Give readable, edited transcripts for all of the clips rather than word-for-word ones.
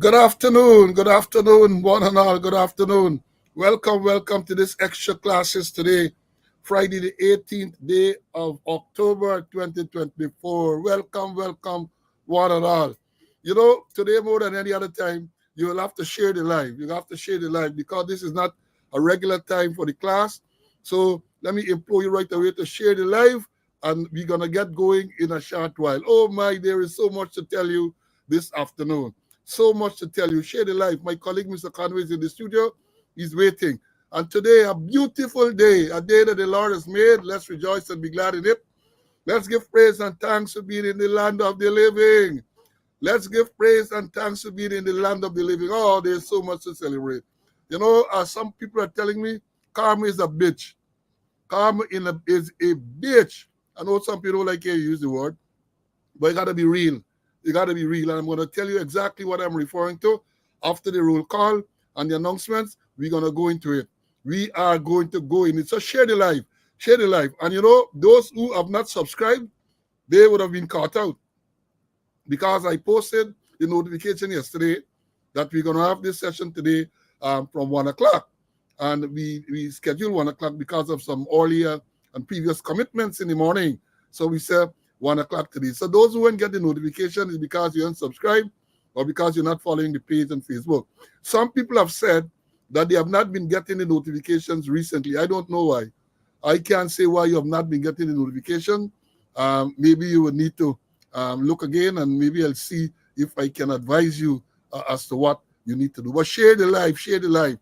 Good afternoon, one and all. Good afternoon. Welcome to this extra classes today, Friday the 18th day of October 2024. Welcome, one and all. You know, today more than any other time, you will have to share the live. You have to share the live because this is not a regular time for the class. So let me implore you right away to share the live, and we're gonna get going in a short while. Oh my, there is so much to tell you this afternoon. So much to tell you. Share the life. My colleague, Mr. Conway, is in the studio. He's waiting. And today, a beautiful day, a day that the Lord has made. Let's rejoice and be glad in it. Let's give praise and thanks for being in the land of the living. Let's give praise and thanks for being in the land of the living. Oh, there's so much to celebrate. You know, some people are telling me karma is a bitch. Karma is a bitch. I know some people don't like to use the word, but it got to be real. You got to be real. And I'm going to tell you exactly what I'm referring to after the roll call and the announcements. We're going to go into it. We are going to go in it. So share the live. Share the live. And you know, those who have not subscribed, they would have been caught out because I posted the notification yesterday that we're going to have this session today from 1 o'clock. And we scheduled 1 o'clock because of some earlier and previous commitments in the morning. So we said 1 o'clock today. So those who won't get the notification is because you aren't subscribed or because you're not following the page on Facebook. Some people have said that they have not been getting the notifications recently. I don't know why. I can't say why you have not been getting the notification. Maybe you would need to look again, and maybe I'll see if I can advise you as to what you need to do. But share the live, share the live.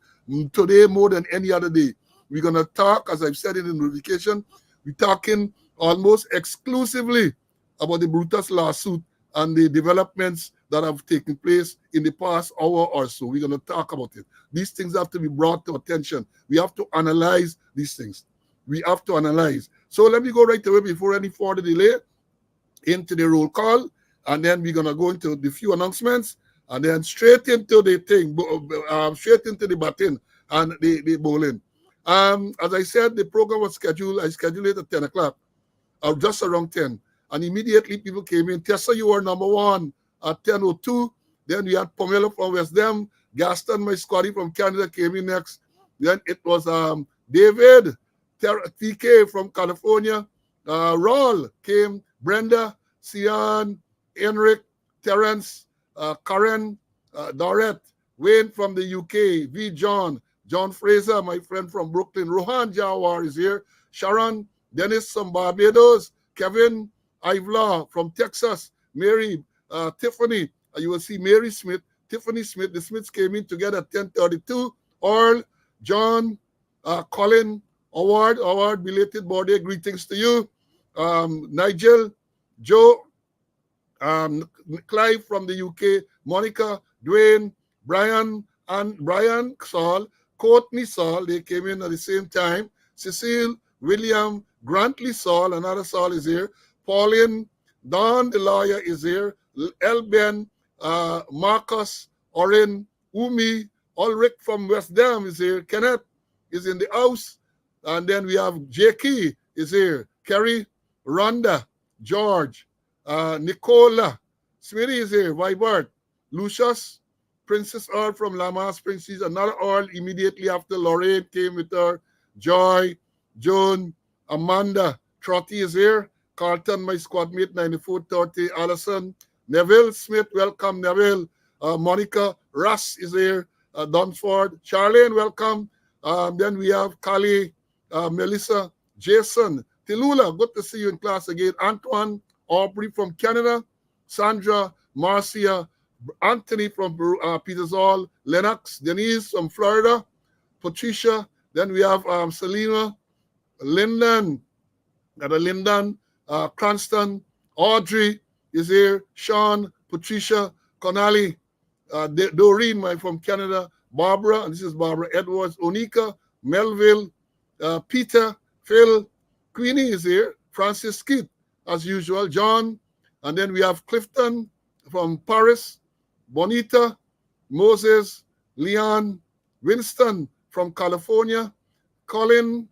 Today, more than any other day, we're going to talk, as I've said in the notification, we're talking almost exclusively about the Brutus lawsuit and the developments that have taken place in the past hour or so. We're going to talk about it. These things have to be brought to attention. We have to analyze these things. We have to analyze. So let me go right away before any further delay into the roll call, and then we're going to go into the few announcements, and then straight into the thing, straight into the baton and the bowling. As I said, the program was scheduled. I scheduled it at 10 o'clock, or just around 10. And immediately people came in. Tessa, you were number one at 10:02. Then we had Pomelo from West Dem. Gaston, my squaddy from Canada, came in next. Then it was David, TK from California. Raul came. Brenda, Sian, Enric, Terence, Karen, Dorette, Wayne from the UK, V. John Fraser, my friend from Brooklyn. Rohan Jawar is here. Sharon, Dennis from Barbados. Kevin, Ivla from Texas. Mary, Tiffany. You will see Mary Smith, Tiffany Smith. The Smiths came in together at 10:32. Earl, John, Colin, Howard, belated birthday greetings to you. Nigel, Joe, Clive from the UK, Monica, Dwayne, Brian, Saul, Courtney Saul, they came in at the same time. Cecile, William, Grantley Saul, another Saul is here. Pauline, Don the lawyer is here. Elben, Marcus, Orin, Umi, Ulrich from West Dam is here. Kenneth is in the house. And then we have Jakey is here. Kerry, Rhonda, George, Nicola, Smitty is here. Vibert, Lucius, Princess Earl from Lamas Princess, another Earl immediately after Lorraine came with her. Joy, Joan, Amanda, Trotty is here. Carlton, my squad mate, 9430. Allison, Neville Smith, welcome Neville. Monica, Russ is here. Dunford, Charlene, welcome. Then we have Kali, Melissa, Jason, Tilula, good to see you in class again. Antoine, Aubrey from Canada. Sandra, Marcia, Anthony from Peters Hall. Lennox, Denise from Florida. Patricia. Then we have Selena, Lyndon, Cranston, Audrey is here. Sean, Patricia, Connolly, Doreen from Canada. Barbara, and this is Barbara Edwards. Onika, Melville, Peter, Phil, Queenie is here. Francis Kidd, as usual. John, and then we have Clifton from Paris. Bonita, Moses, Leon, Winston from California. Colin,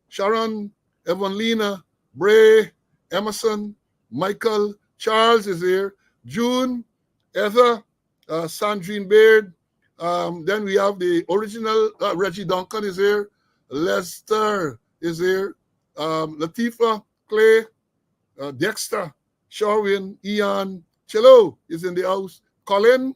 Sharon, Evangelina, Bray, Emerson, Michael, Charles is here. June, Heather, Sandrine Baird. Then we have the original Reggie Duncan is here. Lester is here. Latifa, Clay, Dexter, Sherwin, Ian, Cello is in the house. Colin,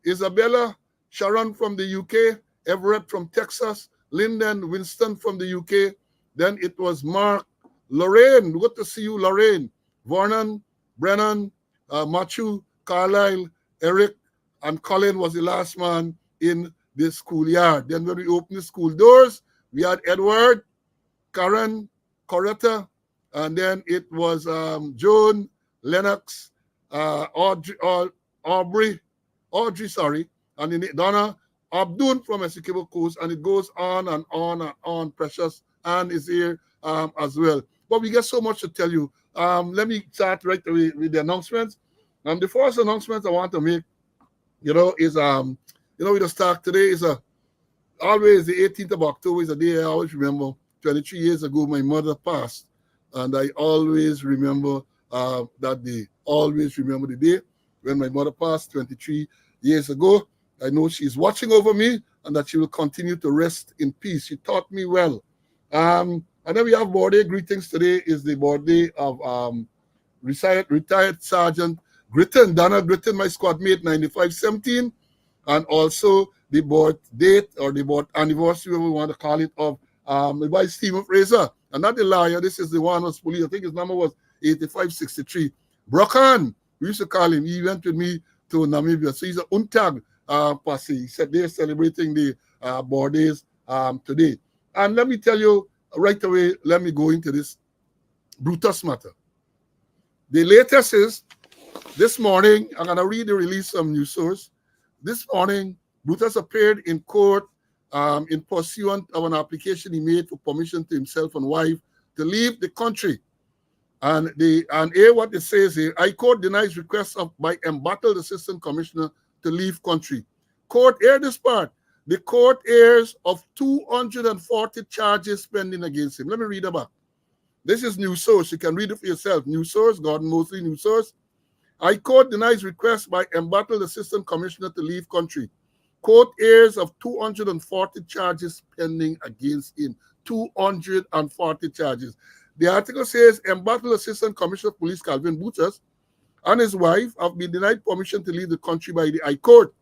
Isabella, Sharon from the UK, Everett from Texas, Lyndon, Winston from the UK. Then it was Mark, Lorraine, good to see you, Lorraine, Vernon, Brennan, Matthew, Carlisle, Eric, and Colin was the last man in the schoolyard. Then when we opened the school doors, we had Edward, Karen, Coretta, and then it was Joan, Lennox, Audrey, sorry, and then Donna, Abdul from Essequibo Coast, and it goes on and on and on. Precious Anne is here as well. But we got so much to tell you. Let me start right away with the announcements. The first announcement I want to make, is we just start today is always the 18th of October is a day I always remember. 23 years ago, my mother passed, and I always remember that day. Always remember the day when my mother passed 23 years ago. I know she's watching over me and that she will continue to rest in peace. She taught me well. And then we have birthday greetings. Today is the birthday of retired Sergeant Gritton, Donna Gritton, my squad mate, 9517. And also the birth date or the birth anniversary, whatever we want to call it, of my vice Stephen Fraser. And not the liar, this is the one who was police. I think his number was 8563. Brokan, we used to call him. He went with me to Namibia. So he's an UNTAG posse. He said they're celebrating the birthdays today. And let me tell you right away, let me go into this Brutus matter. The latest is this morning, I'm going to read the release from news source. This morning, Brutus appeared in court in pursuant of an application he made for permission to himself and wife to leave the country. And what it says here, I court denies request by embattled assistant commissioner to leave country. Court, hear this part. The court hears of 240 charges pending against him. Let me read about. This is news source. You can read it for yourself. News source, Gordon Mosley, news source. I court denies request by embattled assistant commissioner to leave country. Court hears of 240 charges pending against him. 240 charges. The article says embattled assistant commissioner of police Calvin Brutus and his wife have been denied permission to leave the country by the High Court.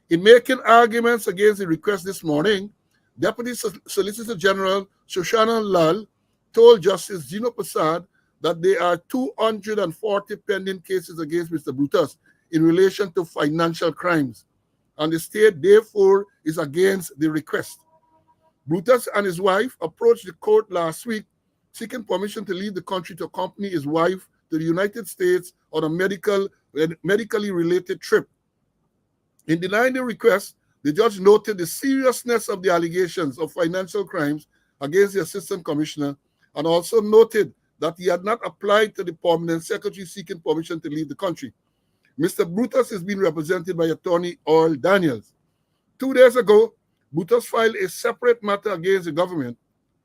In making arguments against the request this morning, Deputy Solicitor General Shoshana Lal told Justice Gino Prasad that there are 240 pending cases against Mr. Brutus in relation to financial crimes, and the state, therefore, is against the request. Brutus and his wife approached the court last week seeking permission to leave the country to accompany his wife to the United States on a medically related trip. In denying the request, the judge noted the seriousness of the allegations of financial crimes against the assistant commissioner and also noted that he had not applied to the permanent secretary seeking permission to leave the country. Mr. Brutus is being represented by attorney Earl Daniels. 2 days ago, Brutus filed a separate matter against the government,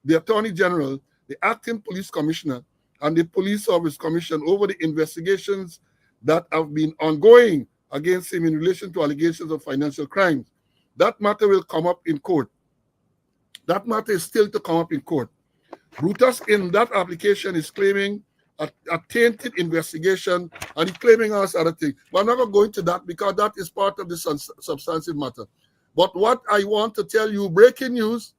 the attorney general, the acting police commissioner, and the police service commission over the investigations that have been ongoing against him in relation to allegations of financial crimes. That matter will come up in court. That matter is still to come up in court. Brutus, in that application, is claiming a tainted investigation, and he's claiming us other things. But I'm not going to go into that because that is part of the substantive matter. But what I want to tell you, breaking news,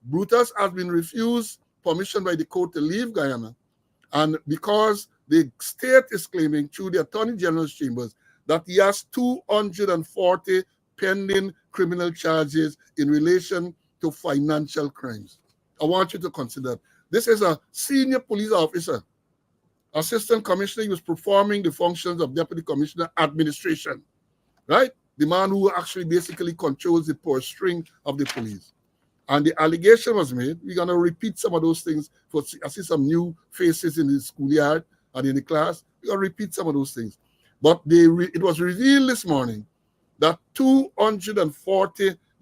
Brutus has been refused permission by the court to leave Guyana, and because the state is claiming through the Attorney General's chambers that he has 240 pending criminal charges in relation to financial crimes. I want you to consider. This is a senior police officer, assistant commissioner. He was performing the functions of deputy commissioner administration, right? The man who actually basically controls the purse string of the police. And the allegation was made. We're going to repeat some of those things. I see some new faces in the schoolyard and in the class. We're going to repeat some of those things. But it was revealed this morning that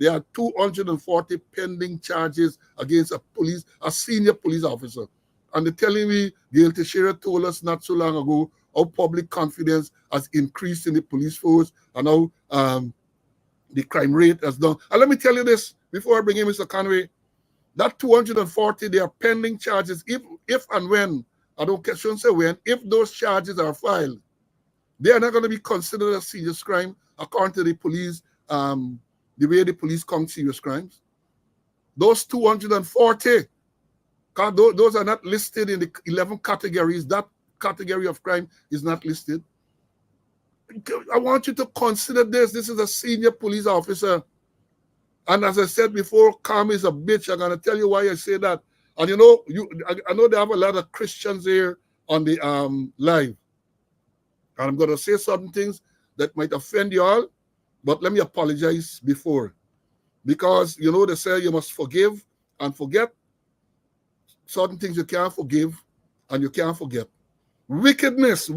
there are 240 pending charges against a senior police officer. And they're telling me, Gail Teixeira told us not so long ago, how public confidence has increased in the police force, and how the crime rate has done. And let me tell you this before I bring in Mr. Conway, that 240, they are pending charges. If and when, I don't care, shouldn't say when, if those charges are filed, they are not going to be considered a serious crime according to the police, the way the police count serious crimes. Those 240, those are not listed in the 11 categories. That category of crime is not listed. I want you to consider this. This is a senior police officer. And as I said before, Karma is a bitch. I'm going to tell you why I say that. And I know they have a lot of Christians here on the live. And I'm going to say certain things that might offend you all, but let me apologize before. Because, they say you must forgive and forget. Certain things you can't forgive and you can't forget. Wickedness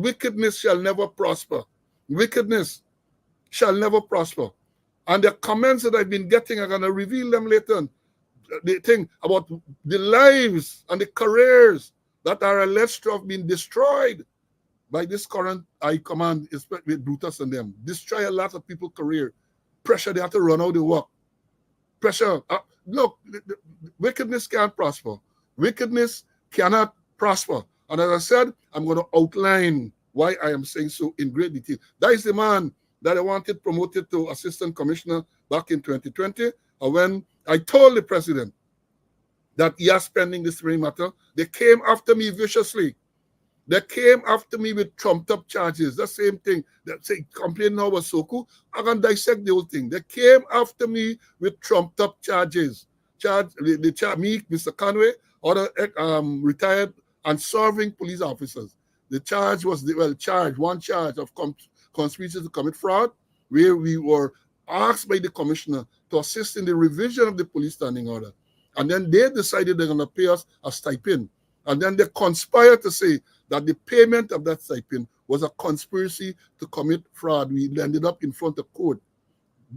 shall never prosper. Wickedness shall never prosper. And the comments that I've been getting, I'm going to reveal them later. The thing about the lives and the careers that are alleged to have been destroyed by this current high command, especially with Brutus and them. Destroy a lot of people's career. Pressure, they have to run out the work. Pressure. Look, wickedness can't prosper. Wickedness cannot prosper. And as I said, I'm going to outline why I am saying so in great detail. That is the man that I wanted promoted to assistant commissioner back in 2020. And when I told the president that he is pending this very matter, they came after me viciously. They came after me with trumped up charges. The same thing. They say complaining now about Soku. I can dissect the whole thing. They came after me with trumped up charges. Me, Mr. Conway, other retired and serving police officers. The charge was one charge of conspiracy to commit fraud, where we were asked by the commissioner to assist in the revision of the police standing order. And then they decided they're going to pay us a stipend. And then they conspired to say that the payment of that stipend was a conspiracy to commit fraud. We ended up in front of court.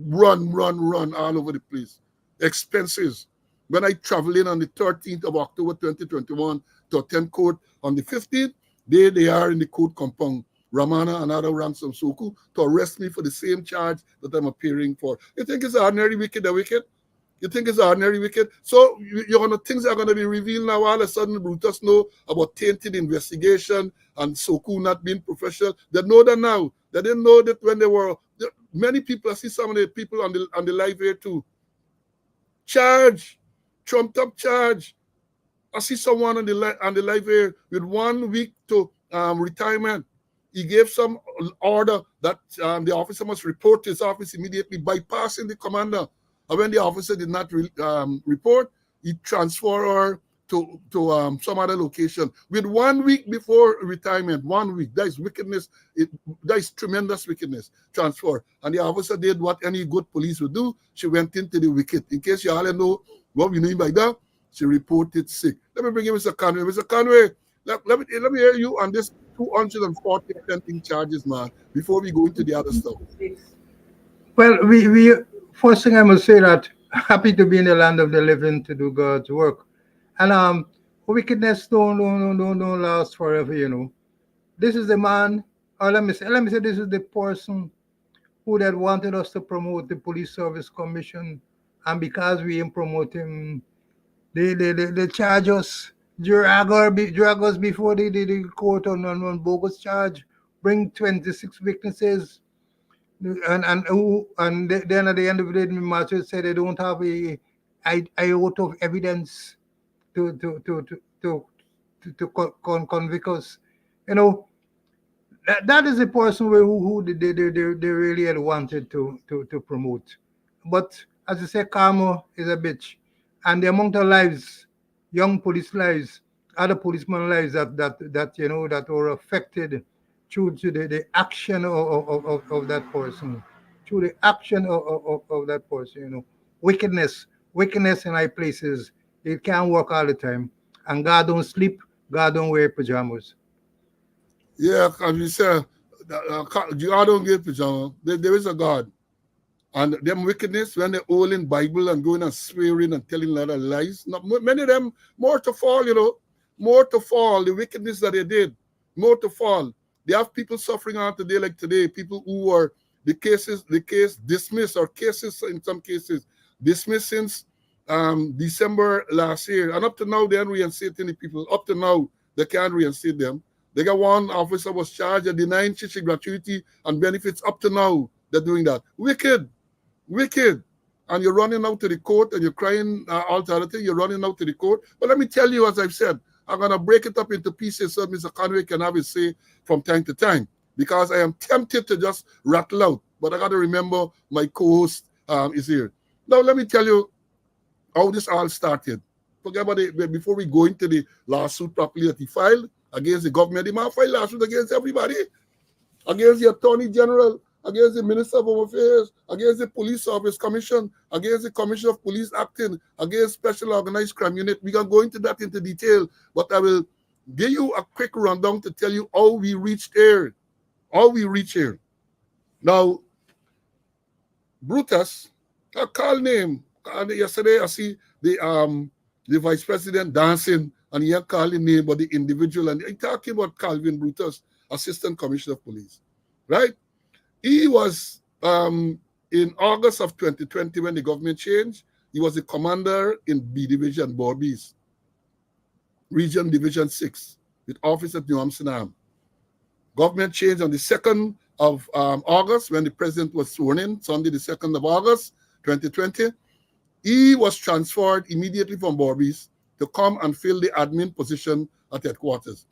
Run all over the place. Expenses. When I traveled in on the 13th of October 2021 to attend court on the 15th, they are in the court compound. Ramana and other ransom Soku to arrest me for the same charge that I'm appearing for. You think it's ordinary wicked? You think it's ordinary wicked? So things are going to be revealed now. All of a sudden, Brutus know about tainted investigation and Soku not being professional. They know that now. They didn't know that when they were many people. I see some of the people on the live here too. Trumped up charge. I see someone on the live here with 1 week to retirement. He gave some order that the officer must report to his office immediately, bypassing the commander. And when the officer did not report, he transferred her to some other location. With 1 week before retirement, 1 week, that is wickedness. That is tremendous wickedness. Transfer. And the officer did what any good police would do. She went into the wicket. In case you all know what we mean by that, she reported sick. Let me bring in Mr. Conway. Mr. Conway, let me hear you on this 240 pending charges, man, before we go into the other stuff. Well, we first thing I must say that happy to be in the land of the living to do God's work. And wickedness don't last forever. This is the man, or let me say this is the person who that wanted us to promote the police service commission, and because we didn't promote him, they charge us, drag us before the court on bogus charge, bring 26 witnesses, and then at the end of the day, the magistrate said they don't have a iota of evidence to convict us. That is a person who they really had wanted to promote. But as I say, karma is a bitch. And the amount of lives, young police lives, other policemen lives that were affected through to the action of that person, through the action of that person. Wickedness in high places, it can't work all the time. And God don't sleep, God don't wear pajamas. Yeah, as you said, God don't get pajamas. There is a God. And them wickedness, when they're all in Bible and going and swearing and telling a lot of lies, many of them more to fall, more to fall, the wickedness that they did, more to fall. They have people suffering on today, like today, people who are the case dismissed, or cases in some cases dismissed since December last year. And up to now, they aren't reinstating the people. Up to now, they can't reinstate them. They got one officer was charged of denying chichi gratuity and benefits. Up to now, they're doing that. Wicked, wicked. And you're running out to the court and you're crying alternative, you're running out to the court. But let me tell you, as I've said, I'm going to break it up into pieces so Mr. Conway can have his say from time to time, because I am tempted to just rattle out. But I got to remember my co-host is here. Now, let me tell you how this all started. Forget about it. Before we go into the lawsuit properly that he filed against the government, the man filed lawsuit against everybody, against the Attorney General, against the Minister of Home Affairs, against the Police Service Commission, against the Commission of Police Acting, against Special Organized Crime Unit. We can go into that into detail, but I will give you a quick rundown to tell you how we reached here. How we reached here. Now, Brutus, a call name. Yesterday, I see the Vice President dancing, and he calling name of the individual, and he talking about Calvin Brutus, Assistant Commissioner of Police, right? He was in August of 2020 when the government changed. He was the commander in B Division, Borbies, Region Division 6, with office at New Amsterdam. Government changed on the 2nd of August when the president was sworn in, Sunday the 2nd of August, 2020. He was transferred immediately from Borbies to come and fill the admin position at headquarters,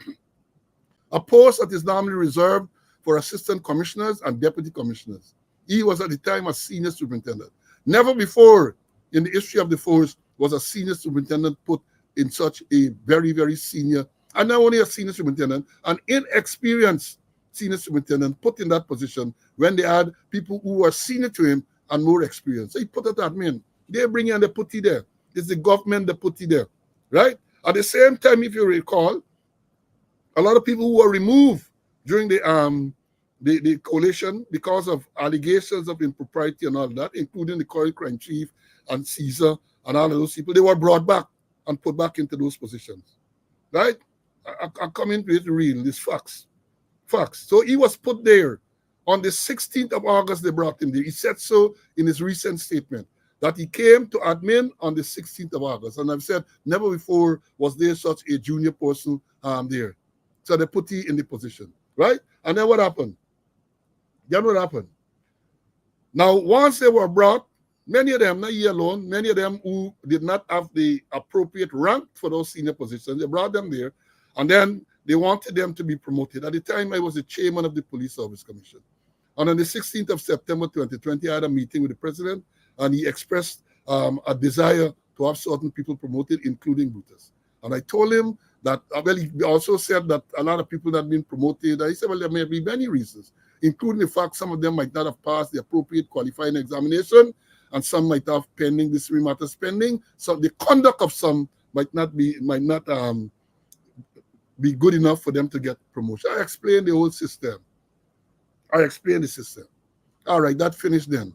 a post that is normally reserved for assistant commissioners and deputy commissioners. He was at the time a senior superintendent. Never before in the history of the force was a senior superintendent put in such a very, very senior, and not only a senior superintendent, an inexperienced senior superintendent put in that position when they had people who were senior to him and more experienced. So he put it admin. They bring in the put it there. It's the government that put it there, right? At the same time, if you recall, a lot of people who were removed during the coalition because of allegations of impropriety and all that, including the current crime chief and Caesar and all of those people, they were brought back and put back into those positions, right? I come into it real, these facts. Facts. So he was put there. On the 16th of August, they brought him there. He said so in his recent statement, that he came to admin on the 16th of August. And I've said, never before was there such a junior person there. So they put him in the position, right? And then what happened? Then what happened? Now, once they were brought, many of them, not he alone, many of them who did not have the appropriate rank for those senior positions, they brought them there, and then they wanted them to be promoted. At the time, I was the chairman of the Police Service Commission. And on the 16th of September 2020, I had a meeting with the president, and he expressed a desire to have certain people promoted, including Brutus. And I told him that, well, he also said that a lot of people that have been promoted, I said, well, there may be many reasons, including the fact some of them might not have passed the appropriate qualifying examination, and some might have pending disciplinary matters pending. So the conduct of some might not be good enough for them to get promotion. I explained the whole system. I explained the system. All right, that finished then.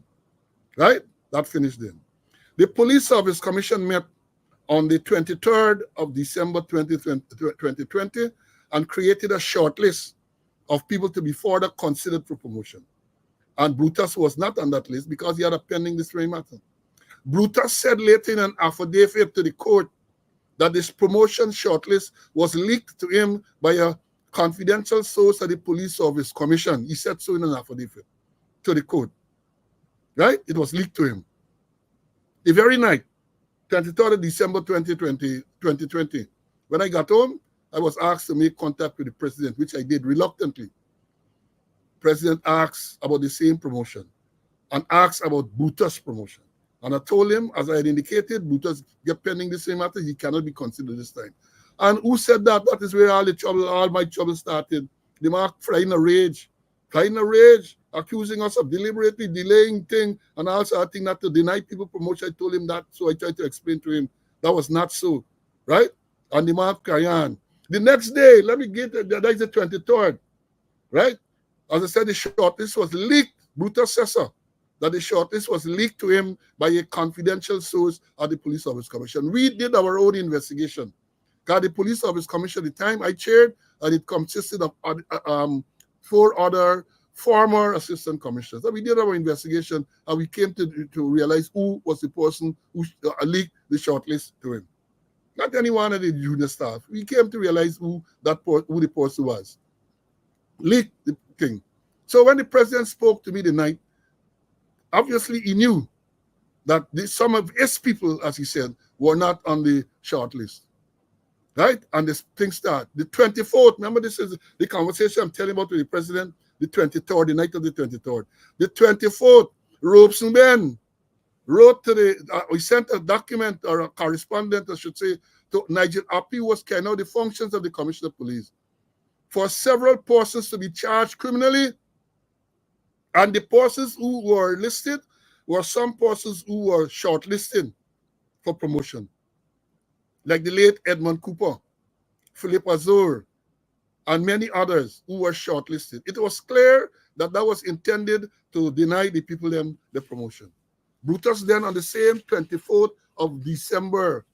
Right? That finished then. The Police Service Commission met on the 23rd of December 2020 and created a short list of people to be further considered for promotion. And Brutus was not on that list because he had a pending disciplinary matter. Brutus said later in an affidavit to the court that this promotion shortlist was leaked to him by a confidential source at the Police Service Commission. He said so in an affidavit to the court. Right? It was leaked to him. The very night, 23rd of December 2020, when I got home, I was asked to make contact with the president, which I did reluctantly. President asked about the same promotion and asked about Brutus' promotion. And I told him, as I had indicated, Brutus get pending the same matter, he cannot be considered this time. And who said that? That is where all my trouble started. The man flying a rage, accusing us of deliberately delaying things and also acting not to deny people promotion. I told him that, so I tried to explain to him that was not so, right? And the man carry on. The next day, let me get that is the 23rd, right? As I said, the shortlist was leaked. Brutus says so, that the shortlist was leaked to him by a confidential source at the Police Service Commission. We did our own investigation. Because the Police Service Commission, at the time I chaired, and it consisted of 4 other former assistant commissioners. And we did our investigation, and we came to realize who was the person who leaked the shortlist to him. Not any one of the junior staff. We came to realize who the person was. Leaked the thing. So when the president spoke to me the night, obviously he knew that some of his people, as he said, were not on the shortlist. Right? And this thing started. The 24th, remember this is the conversation I'm telling about with the president, the 23rd, the night of the 23rd. The 24th, Robeson Ben wrote to we sent a document or a correspondent, I should say, to Nigel Appy, who was carrying out the functions of the Commissioner of Police, for several persons to be charged criminally. And the persons who were listed were some persons who were shortlisted for promotion, like the late Edmund Cooper, Philip Azur, and many others who were shortlisted. It was clear that that was intended to deny the people them the promotion. Brutus then, on the same 24th of December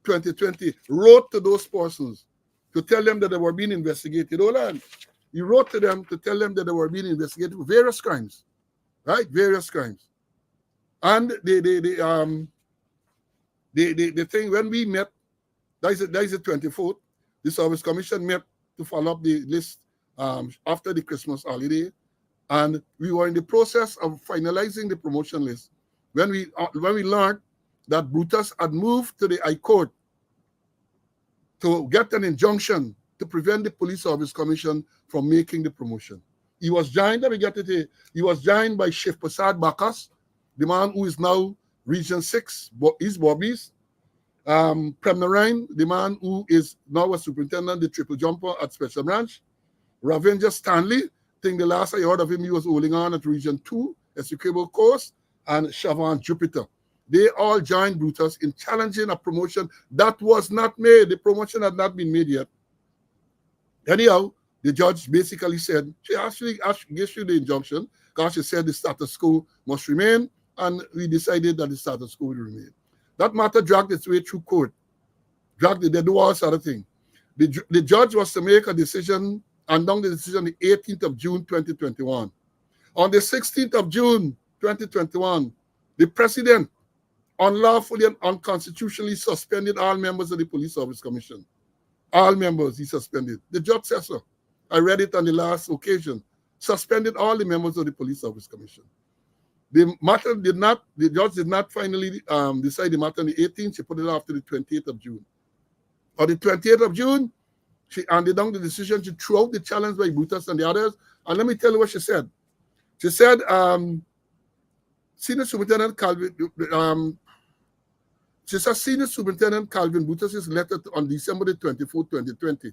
2020, wrote to those persons to tell them that they were being investigated. Hold on. He wrote to them to tell them that they were being investigated for various crimes, right? Various crimes. And the thing, when we met, that is the 24th, the Service Commission met to follow up the list after the Christmas holiday. And we were in the process of finalizing the promotion list when we learned that Brutus had moved to the High Court to get an injunction to prevent the Police Service Commission from making the promotion. He was joined, let me get it, he was joined by Chief Prasad Bakas, the man who is now Region 6, East Bobbies, Prem Narain, the man who is now a superintendent, the triple jumper at Special Branch, Ravinder Stanley, I think the last I heard of him, he was holding on at Region 2, Executable Course, and Shavan Jupiter. They all joined Brutus in challenging a promotion that was not made. The promotion had not been made yet. Anyhow, the judge basically said, she actually gave you the injunction because she said the status quo must remain, and we decided that the status quo would remain. That matter dragged its way through court. They do all sort of thing. The judge was to make a decision, and on the decision the 18th of June 2021. On the 16th of June 2021, the president unlawfully and unconstitutionally suspended all members of the Police Service Commission. All members he suspended. The judge says so. I read it on the last occasion. Suspended all the members of the Police Service Commission. The judge did not finally decide the matter on the 18th. She put it off to the 28th of June. On the 28th of June, she handed down the decision. She threw out the challenge by Brutus and the others. And let me tell you what she said. She said, Senior Superintendent Calvin Brutus's letter on December the 24th, 2020,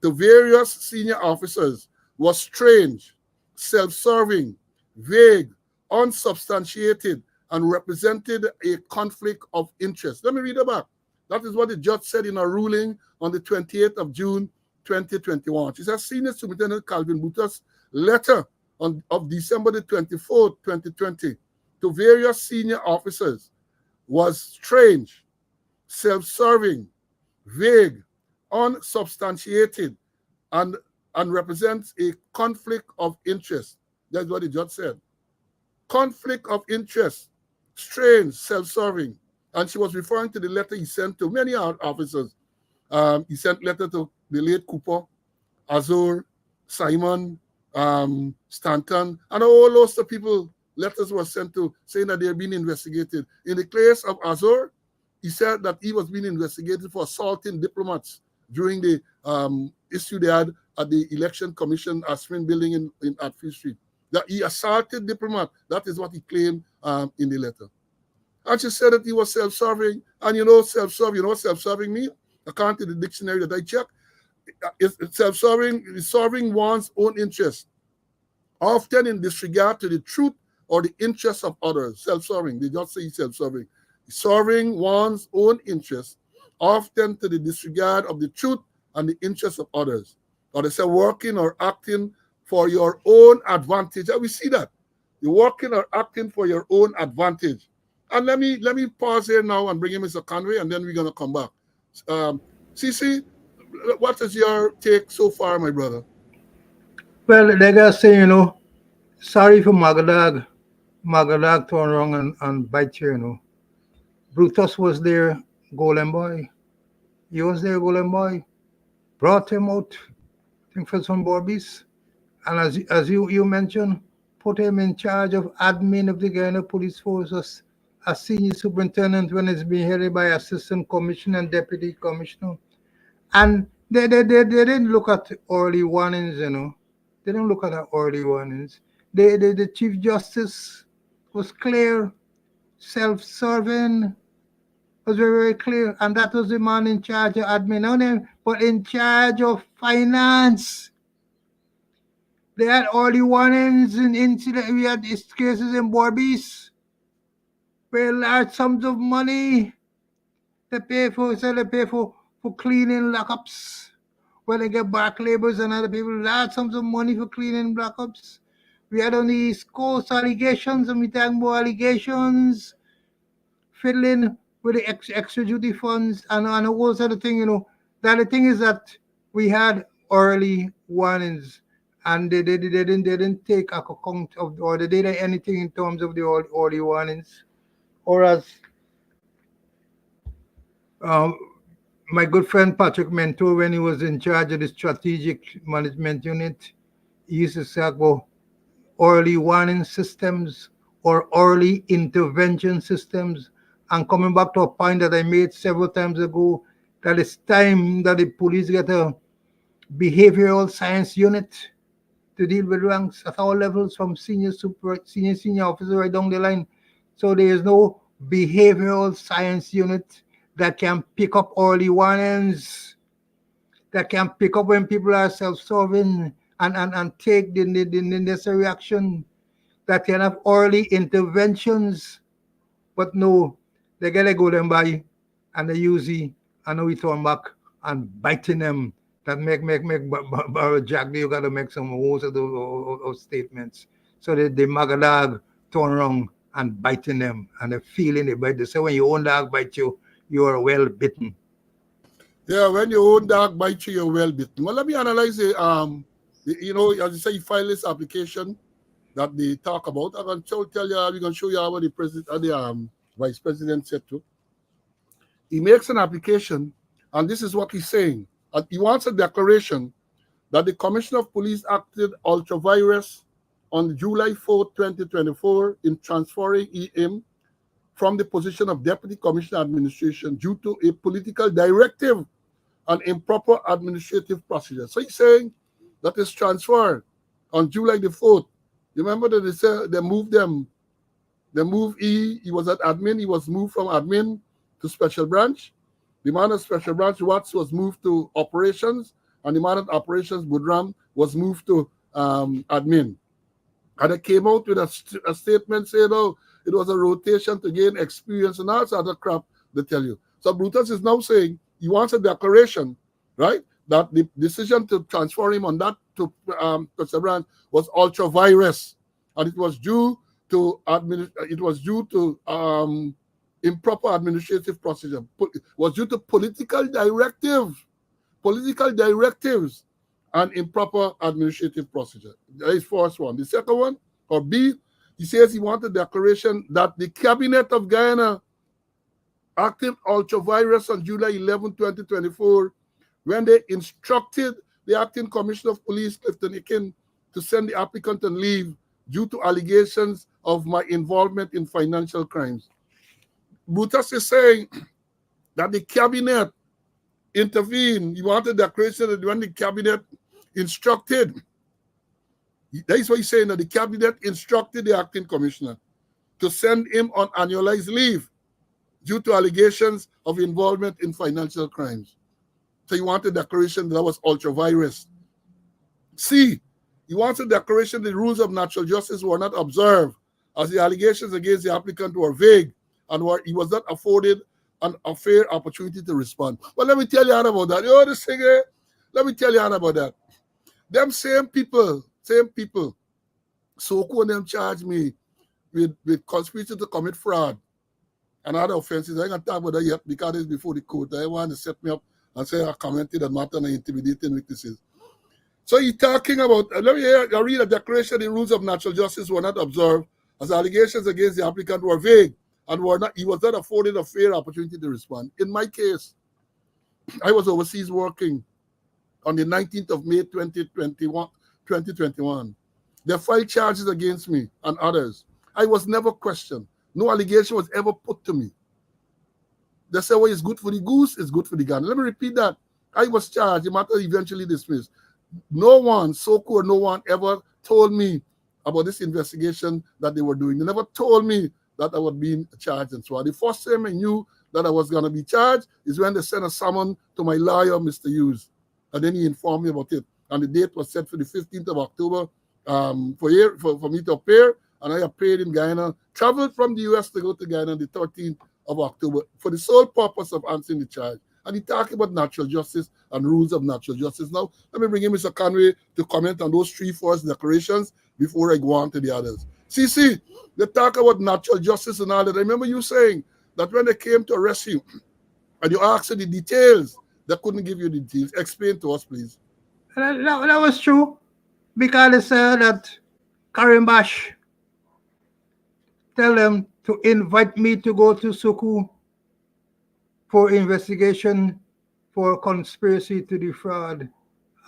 to various senior officers was strange, self-serving, vague, unsubstantiated, and represented a conflict of interest. Let me read it back. That is what the judge said in a ruling on the 28th of June, 2021. She says, Senior Superintendent Calvin Brutus' letter of December the 24th, 2020, to various senior officers was strange, self-serving, vague, unsubstantiated, and represents a conflict of interest. That's what the judge said. Conflict of interest, strange, self-serving. And she was referring to the letter he sent to many officers. He sent letter to the late Cooper, Azur, Simon, Stanton, and a whole host of people. Letters were sent to saying that they are being investigated. In the case of Azur, he said that he was being investigated for assaulting diplomats during the issue they had at the Election Commission at Spring Building at Free Street. That he assaulted diplomat. That is what he claimed in the letter. And she said that he was self-serving. And you know what self-serving means? According to the dictionary that I checked, it's self-serving is serving one's own interest, often in disregard to the truth or the interests of others. Self-serving, they just say self-serving. Serving one's own interest, often to the disregard of the truth and the interests of others. Or they say working or acting for your own advantage. And we see that. You're working or acting for your own advantage. And let me pause here now and bring in Mr. Conway, and then we're going to come back. CC, what is your take so far, my brother? Well, like I say, sorry for Magadag. Magadag turn around and bite you, Brutus was there, golden boy. He was there, golden boy. Brought him out, I think for some Barbies. And as you mentioned, put him in charge of admin of the Guyana Police Force as senior superintendent when it's being headed by assistant commissioner and deputy commissioner. And they didn't look at early warnings, They didn't look at the early warnings. The Chief Justice was clear, self-serving, was very, very clear. And that was the man in charge of admin, not him, but in charge of finance. They had early warnings in incident. We had these cases in Barbies where large sums of money they pay for cleaning lockups. When they get back laborers and other people, large sums of money for cleaning lockups. We had on the East Coast allegations, and we talking about allegations, fiddling with the extra duty funds and all sort of thing, That the thing is that we had early warnings and they didn't take account of or they did anything in terms of the early warnings. Or as um, my good friend Patrick Mentor, when he was in charge of the strategic management unit, he used to say about early warning systems or early intervention systems. And coming back to a point that I made several times ago, that it's time that the police get a behavioral science unit to deal with ranks at all levels, from senior officer right down the line. So there is no behavioral science unit that can pick up early warnings, that can pick up when people are self-serving and take the necessary action, that can have early interventions. But no, they get a golden by and they use it and now we turn back and biting them. That make Jack, you gotta make some most of those statements. So the Magadag turn around and biting them and they feeling it bite. They say when your own dog bite you, you are well bitten. Yeah, when your own dog bites you, you're well bitten. Well, let me analyze it. As you say, you file this application that they talk about. I'm going to tell you, we're going to show you what the president, the vice president said to. He makes an application, and this is what he's saying. He wants a declaration that the Commissioner of Police acted ultra virus on July 4, 2024 in transferring him from the position of Deputy Commissioner Administration due to a political directive and improper administrative procedure. So he's saying that his transfer on July the 4th, you remember that they said they moved them, they moved he was at admin, he was moved from admin to special branch. The man of special branch, Watts, was moved to operations, and the man of operations, Budram, was moved to admin. And they came out with a statement saying, oh, it was a rotation to gain experience and all sorts of crap they tell you. So Brutus is now saying he wants a declaration, right, that the decision to transfer him on that to branch was ultra virus, and it was due to improper administrative procedure. It was due to political directives and improper administrative procedure. That is first one. The second one, or B, he says he wanted a declaration that the Cabinet of Guyana acted ultra virus on July 11, 2024, when they instructed the acting commissioner of police, Clifton Ikin, to send the applicant on leave due to allegations of my involvement in financial crimes. Brutus is saying that the cabinet intervened. He wanted a declaration that when the cabinet instructed, that is what he's saying, that the cabinet instructed the acting commissioner to send him on annualized leave due to allegations of involvement in financial crimes. So he wanted a declaration that was ultra virus. C, he wants a declaration the rules of natural justice were not observed, as the allegations against the applicant were vague and he was not afforded a fair opportunity to respond. Well, let me tell you about that. You know this thing, eh? Let me tell you about that. Them same people, Soku and them charge me with conspiracy to commit fraud and other offenses. I ain't gonna talk about that yet because it's before the court. They want to set me up and say I commented on matter and intimidating witnesses. So he's talking about, let me hear, I read a declaration: the rules of natural justice were not observed as allegations against the applicant were vague and he was not afforded a fair opportunity to respond. In my case, I was overseas working on the 19th of May 2021. They filed charges against me and others. I was never questioned. No allegation was ever put to me. They say, well, it's good for the goose, it's good for the gander. Let me repeat that. I was charged, the matter eventually dismissed. No one, Soku or no one, ever told me about this investigation that they were doing. They never told me that I was being charged and so on. The first time I knew that I was going to be charged is when they sent a summons to my lawyer, Mr. Hughes. And then he informed me about it. And the date was set for the 15th of October for me to appear. And I appeared in Guyana, traveled from the US to go to Guyana on the 13th of October for the sole purpose of answering the charge. And he talked about natural justice and rules of natural justice. Now, let me bring in Mr. Conway to comment on those three first declarations before I go on to the others. CC, they talk about natural justice and all that. I remember you saying that when they came to arrest you and you asked for the details, they couldn't give you the details. Explain to us, please. That was true because they said that Karim Bash tell them to invite me to go to Soku for investigation for conspiracy to defraud.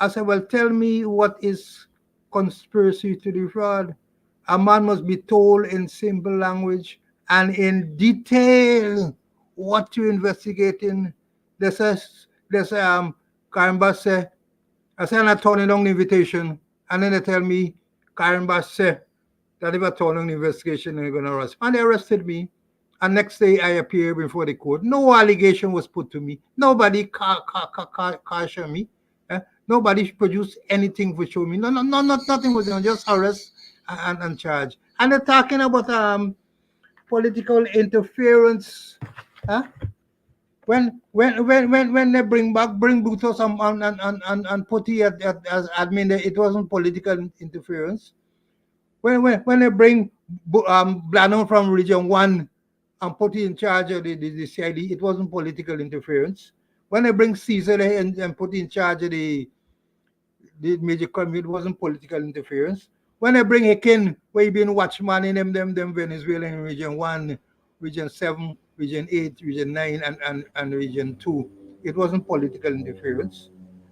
I said, well, tell me what is conspiracy to defraud. A man must be told in simple language and in detail what you're investigating. There's Karim Bash say, I said, I'm not turning down the invitation. And then they tell me, Karim Bash say, that if I turn on the investigation, they're going to arrest me. And they arrested me. And next day, I appear before the court. No allegation was put to me. Nobody cautioned me. Nobody produced anything for show me. Nothing was done. Just arrest and charge. And they're talking about political interference. When they bring Brutus and put it as admin, it wasn't political interference. When they bring Blanon from Region 1 and put him in charge of the CID, it wasn't political interference. When they bring Caesar and put him in charge of the major crime, it wasn't political interference. When they bring Hakin, where he been watchman in them Venezuela in Region 1, Region 7, Region 8, Region 9, and Region 2, it wasn't political interference.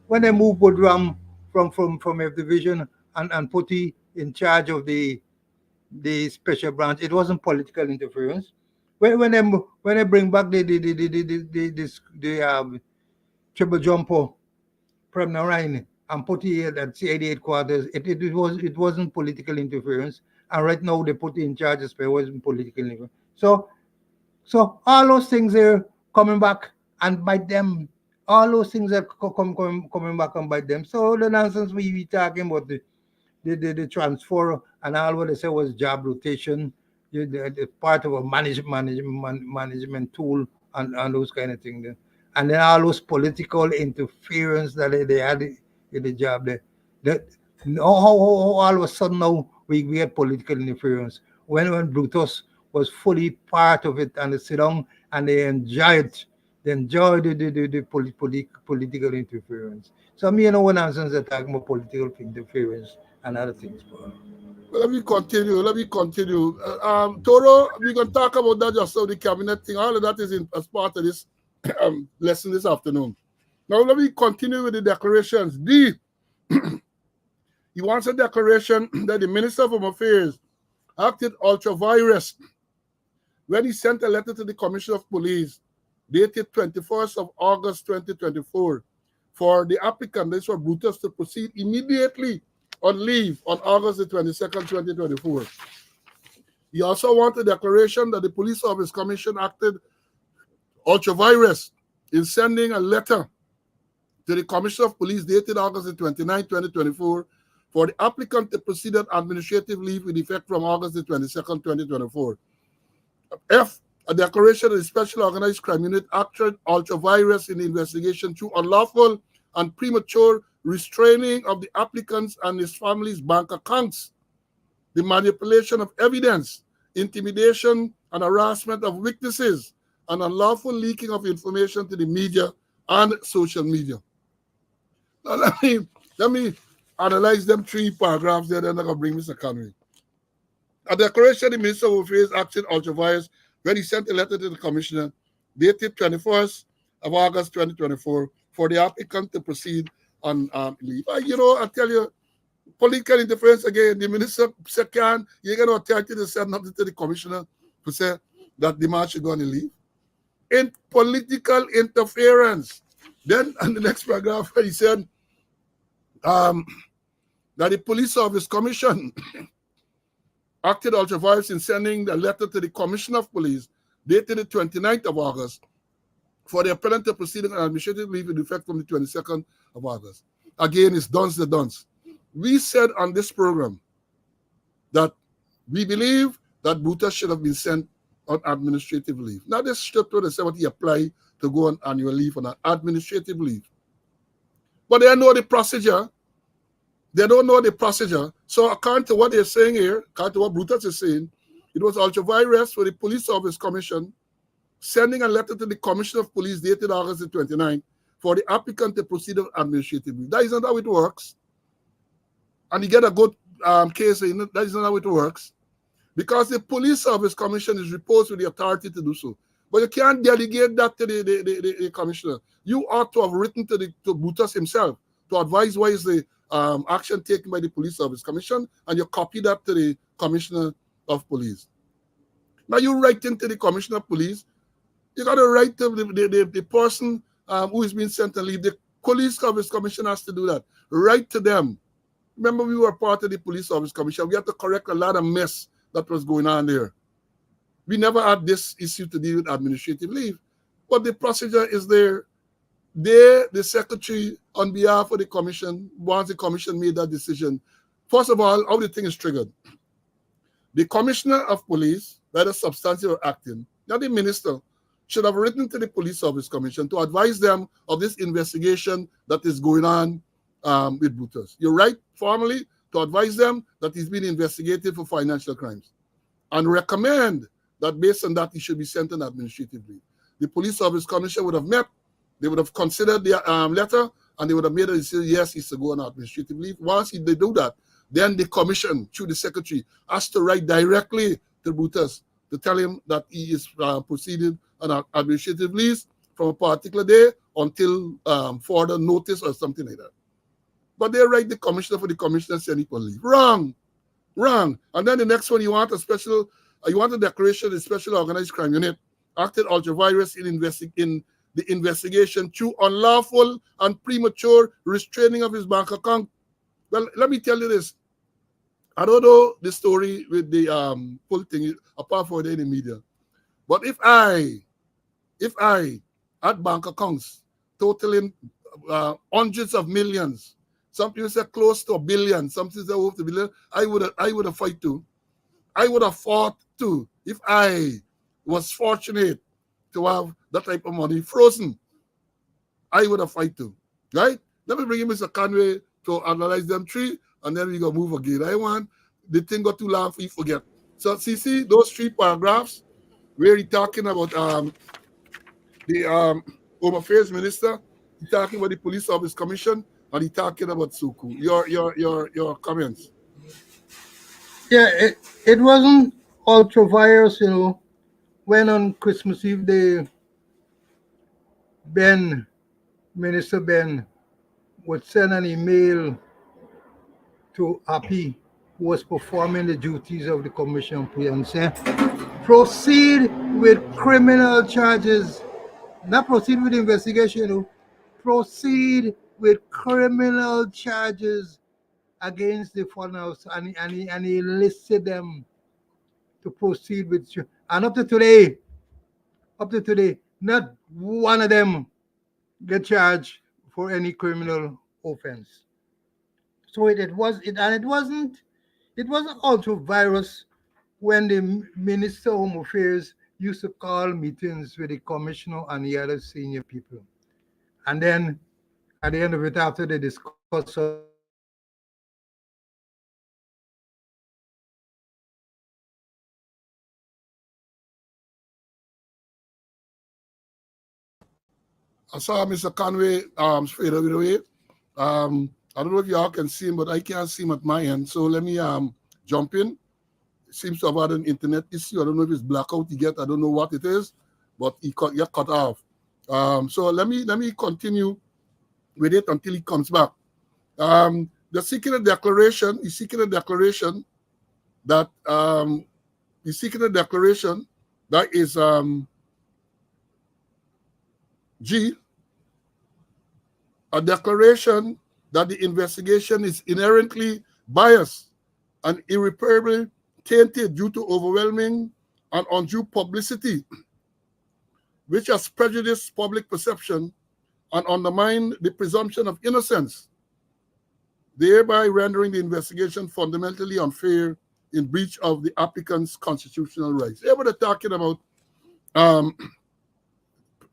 When they move Budram from F Division and put him in charge of the special branch, it wasn't political interference. When they bring back the triple jumper from Narayan and put it at CID headquarters, it wasn't political interference. And right now they put it in charge of it wasn't political interference. So all those things are coming back and bite them. All those things are coming back and bite them. So the nonsense we talking about the transfer and all what they said was job rotation, the part of a management tool and those kind of things. And then all those political interference that they had in the job there. All of a sudden now we had political interference. When Brutus was fully part of it and they sit down and they enjoy it. They enjoy the political interference. So me, what nonsense they're talking about political interference and other things. Well, let me continue. Toro, we're going to talk about that just so the cabinet thing. All of that is as part of this lesson this afternoon. Now, let me continue with the declarations. D, he wants a declaration that the Minister of Home Affairs acted ultra-virus when he sent a letter to the Commissioner of Police dated 21st of August 2024 for the applicant, this was Brutus, to proceed immediately on leave on August the 22nd, 2024. He also wanted a declaration that the Police Service Commission acted ultra-virus in sending a letter to the Commissioner of Police dated August the 29th, 2024 for the applicant to proceed on administrative leave with effect from August the 22nd, 2024. F, a declaration that the Special Organized Crime Unit acted ultra-virus in the investigation through unlawful and premature restraining of the applicants and his family's bank accounts, the manipulation of evidence, intimidation and harassment of witnesses, and unlawful leaking of information to the media and social media. Now, let me analyze them three paragraphs there, then I'm going to bring Mr. Conway. A declaration the Minister of Affairs acted ultra-vires when he sent a letter to the Commissioner dated 21st of August 2024 for the applicant to proceed on leave. I tell you, political interference again. The Minister said, you're going to authority to send nothing to the Commissioner to say that the man should go on leave. In political interference. Then, on the next paragraph, he said that the Police Service Commission acted ultra-vires in sending a letter to the Commissioner of Police dated the 29th of August for the appellant to proceed on administrative leave with effect from the 22nd of August. Again, it's dunce the dunce. We said on this program that we believe that Brutus should have been sent on administrative leave. Now, this straight to the 70 apply to go on annual leave on an administrative leave. But they know the procedure. They don't know the procedure. So according to what they're saying here, according to what Brutus is saying, it was ultra-vires for the Police Service Commission sending a letter to the Commissioner of Police dated August the 29th for the applicant to proceed on administrative leave. That isn't how it works. And you get a good case in it. That isn't how it works. Because the Police Service Commission is reposed with the authority to do so. But you can't delegate that to the Commissioner. You ought to have written to Brutus himself to advise what is the action taken by the Police Service Commission, and you copy that to the Commissioner of Police. Now you write into the Commissioner of Police, you got to write to the person who is being sent to leave. The Police Service Commission has to do that. Write to them. Remember, we were part of the Police Service Commission. We had to correct a lot of mess that was going on there. We never had this issue to deal with administrative leave, but the procedure is there. The secretary, on behalf of the commission, once the commission made that decision, first of all, how the thing is triggered. The Commissioner of Police, whether substantive or acting, not the minister, should have written to the Police Service Commission to advise them of this investigation that is going on with Brutus. You write formally to advise them that he's being investigated for financial crimes and recommend that based on that he should be sent on administrative leave. The Police Service Commission would have met, they would have considered the letter, and they would have made a decision, yes, he's to go on administrative leave. Once they do that, then the commission, through the secretary, has to write directly to Brutus to tell him that he is proceeding on administrative leave from a particular day until further notice or something like that. But they write the commissioner for the commissioner saying he can leave. Wrong. And then the next one, you want a declaration of the Special Organized Crime Unit acted ultra-vires in the investigation through unlawful and premature restraining of his bank account. Well, let me tell you this. I don't know the story with the full thing, apart from the media. But if I had bank accounts totaling hundreds of millions, some people say close to $1 billion, some people say over $1 billion, I would have fight too. I would have fought too if I was fortunate to have that type of money frozen. I would have fight too. Right? Let me bring in Mr. Conway to analyze them three, and then we go move again. I want the thing got too long for you forget. So see those three paragraphs where he talking about the Home Affairs Minister, he talking about the Police Service Commission, and he talking about Soku. Your comments. Yeah, it wasn't ultra-virus, when on Christmas Eve Minister Ben would send an email to Happy, who was performing the duties of the commission, and say, proceed with criminal charges, not proceed with investigation, proceed with criminal charges against the foreigners, and he listed them to proceed with. And up to today, not one of them get charged for any criminal offense. So it wasn't ultra-virus when the Minister of Home Affairs used to call meetings with the commissioner and the other senior people. And then at the end of it, after they discuss certain things, I saw Mr. Conway fade away. I don't know if y'all can see him, but I can't see him at my end. So let me jump in. Seems to have had an internet issue. I don't know if it's blackout he get. I don't know what it is, but he got cut off. So let me continue with it until he comes back. He's seeking a declaration that that is G, a declaration that the investigation is inherently biased and irreparably tainted due to overwhelming and undue publicity, which has prejudiced public perception and undermined the presumption of innocence, thereby rendering the investigation fundamentally unfair in breach of the applicant's constitutional rights. Here we're talking about um,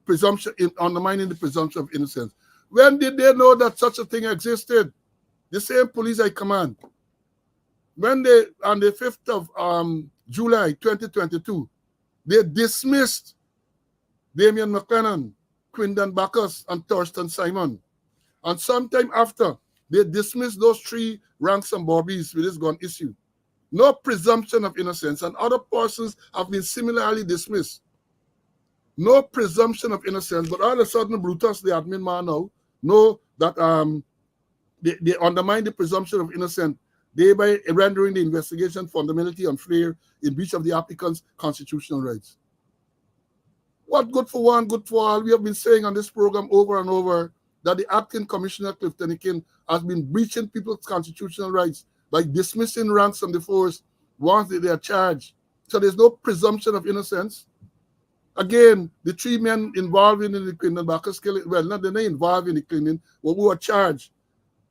presumption, undermining the presumption of innocence. When did they know that such a thing existed? The same police I command. When they, on the 5th of July 2022, they dismissed Damian McLennan, Quindan Bacchus, and Thurston Simon. And sometime after, they dismissed those three ranks and bobbies with this gun issue. No presumption of innocence, and other persons have been similarly dismissed. No presumption of innocence, but all of a sudden, Brutus, the admin man now, know that they undermine the presumption of innocence, thereby rendering the investigation fundamentally unfair in breach of the applicant's constitutional rights. What good for one, good for all? We have been saying on this program over and over that the acting commissioner, Clifton Ikin, has been breaching people's constitutional rights by dismissing ranks from the force once they are charged. So there's no presumption of innocence. Again, the three men involved in the Quindan Bacchus killing, well, not they're not involved in the killing, but who are charged.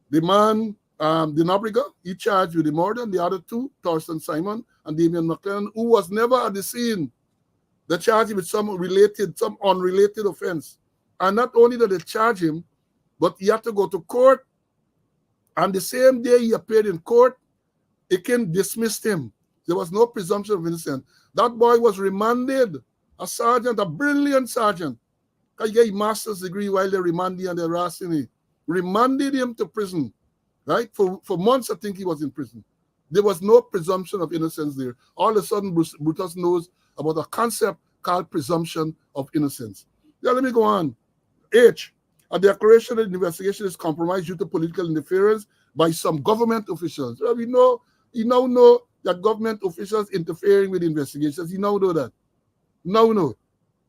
The man, the Nobriga, he charged with the murder, and the other two, Thurston Simon and Damian McLennan, who was never at the scene. They charged him with some unrelated offense. And not only did they charge him, but he had to go to court. And the same day he appeared in court, Ikin dismissed him. There was no presumption of innocence. That boy was remanded, a sergeant, a brilliant sergeant. He got a master's degree while they remanded and they harassing him. Remanded him to prison, right? For months, I think he was in prison. There was no presumption of innocence there. All of a sudden, Brutus knows about a concept called presumption of innocence. Yeah, let me go on. H, a declaration that the investigation is compromised due to political interference by some government officials. Well, you now know that government officials interfering with investigations. You now know that. No.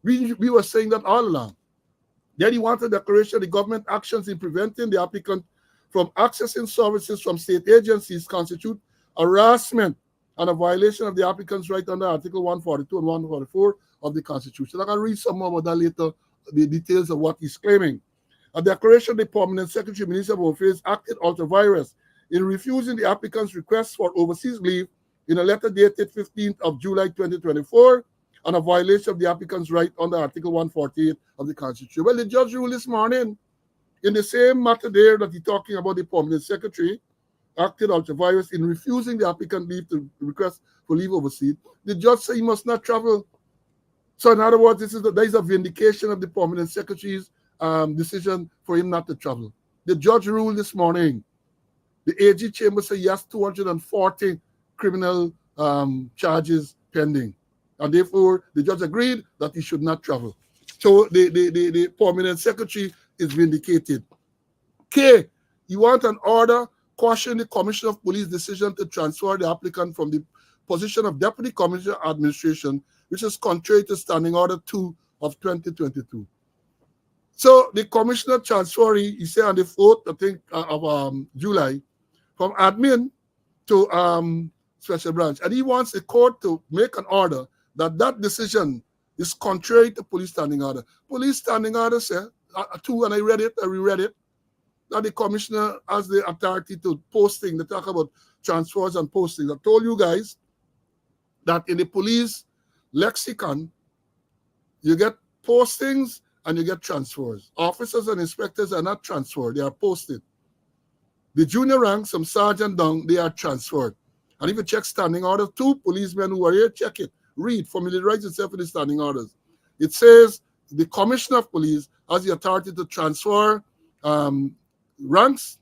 We were saying that all along. Then he wanted a declaration of the government actions in preventing the applicant from accessing services from state agencies constitute harassment and a violation of the applicant's right under Article 142 and 144 of the Constitution. I can read some more about that later, the details of what he's claiming. A declaration of the Permanent Secretary Minister of Home Affairs acted ultra vires in refusing the applicant's request for overseas leave in a letter dated 15th of July 2024 and a violation of the applicant's right under Article 148 of the Constitution. Well, the judge ruled this morning in the same matter there that he's talking about the Permanent Secretary acted ultra vires in refusing the applicant leave to request for leave overseas. The judge said he must not travel. So in other words, there is a vindication of the Permanent Secretary's decision for him not to travel. The judge ruled this morning. The AG chamber said he has 240 criminal charges pending. And therefore, the judge agreed that he should not travel. So the Permanent Secretary is vindicated. K, you want an order cautioning the Commissioner of Police decision to transfer the applicant from the position of Deputy Commissioner Administration, which is contrary to Standing Order 2 of 2022. So the Commissioner transferee, he said on the 4th, I think, of July, from admin to special branch. And he wants the court to make an order that decision is contrary to police standing order. Police standing order said, too, and I reread it, that the commissioner has the authority to posting, they talk about transfers and postings. I told you guys that in the police lexicon, you get postings and you get transfers. Officers and inspectors are not transferred, they are posted. The junior rank, some sergeant down, they are transferred. And if you check standing order, 2 policemen who are here, check it. Read, familiarize yourself with the standing orders. It says the Commissioner of Police has the authority to transfer ranks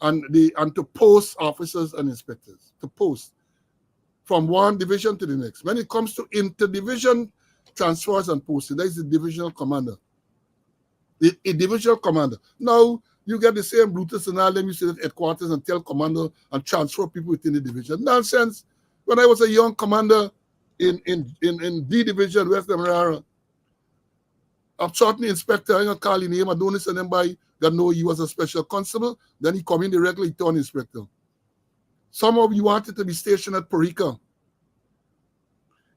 and to post officers and inspectors, to post from one division to the next. When it comes to interdivision transfers and posting, that is the divisional commander. A divisional commander. Now you get the same Brutus and all them you sit at headquarters and tell commander and transfer people within the division. Nonsense. When I was a young commander in D division, West Demerara, I'm shortly inspector, I'm gonna call his name, I don't listen to him by that know he was a special constable, then he come in directly, he turned inspector. Some of you wanted to be stationed at Porica.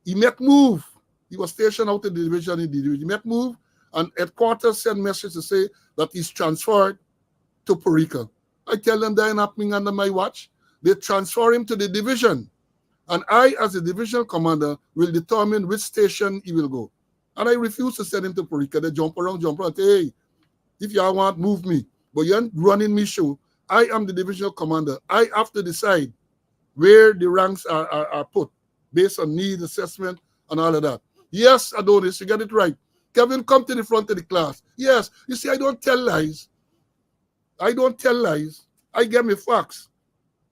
He make move. He was stationed out in the division in the division. He make move and headquarters send message to say that he's transferred to Porica. I tell them that ain't happening under my watch. They transfer him to the division. And I, as a divisional commander, will determine which station he will go. And I refuse to send him to Porica. They jump around, hey, if y'all want, move me. But you ain't running me show. I am the divisional commander. I have to decide where the ranks are put based on need assessment and all of that. Yes, Adonis, you get it right. Kevin, come to the front of the class. Yes, you see, I don't tell lies. I don't tell lies. I get me facts.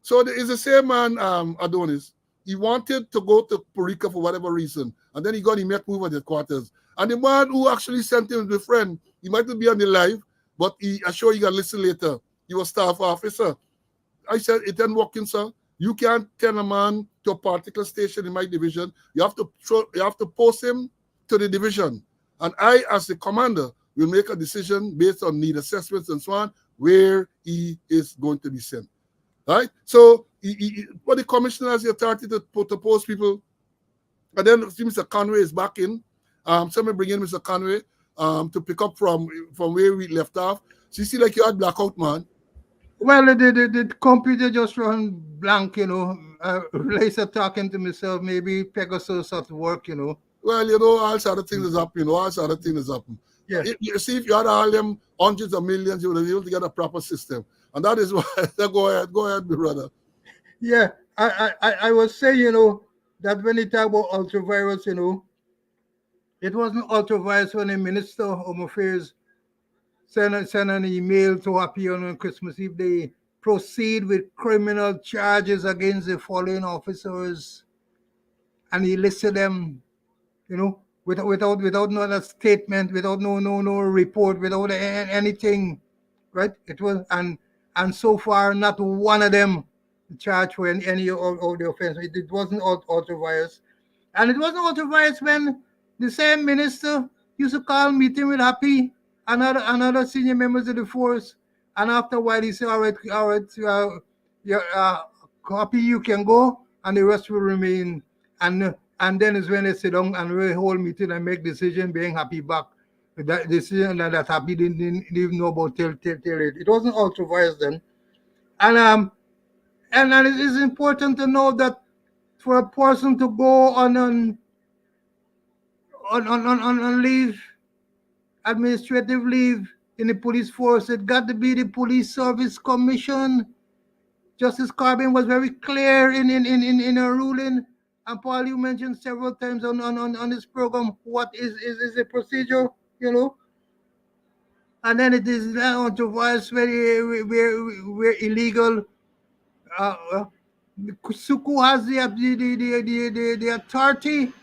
So it's the same man, Adonis. He wanted to go to Porica for whatever reason. And then he got him make move at the quarters. And the man who actually sent him with a friend, he might not be on the live, but I'm sure you can listen later. He was staff officer. I said, it ain't working, sir. You can't tell a man to a particular station in my division. You have to post him to the division. And I, as the commander, will make a decision based on need assessments and so on, where he is going to be sent. Right? So, but the commissioner has the authority to post people. And then Mr. Conway is back in. Somebody bring in Mr. Conway to pick up from where we left off. So you see, like you had blackout, man. Well, the computer just run blank, you know. Later talking to myself, maybe Pegasus at work, you know. Well, you know, all sort of things is up, you know, all sort of things is up. Yeah. You see, if you had all them hundreds of millions, you would have been able to get a proper system. And that is why, go ahead, my brother. Yeah, I was saying, you know, that when you talk about ultravirus, you know, it wasn't ultravirus when the Minister of Home Affairs sent an email to Happy on Christmas Eve. They proceed with criminal charges against the following officers, and he listed them, you know, without no statement, without no report, without anything, right? It was and so far not one of them charged for any of the offense. It wasn't ultravirus. And it wasn't authorized when the same minister used to call meeting with Happy and another senior members of the force. And after a while, he said, all right, yeah, Happy, you can go, and the rest will remain. And then is when they sit down and we whole meeting and make decision, being Happy back. That decision that Happy didn't even know about till it. It wasn't authorized then. And it is important to know that for a person to go on leave, administrative leave in the police force, it got to be the Police Service Commission. Justice Carbin was very clear in her ruling. And Paul, you mentioned several times on this program what is a procedure, you know. And then it is now to violence where illegal. Uh, Soku has the authority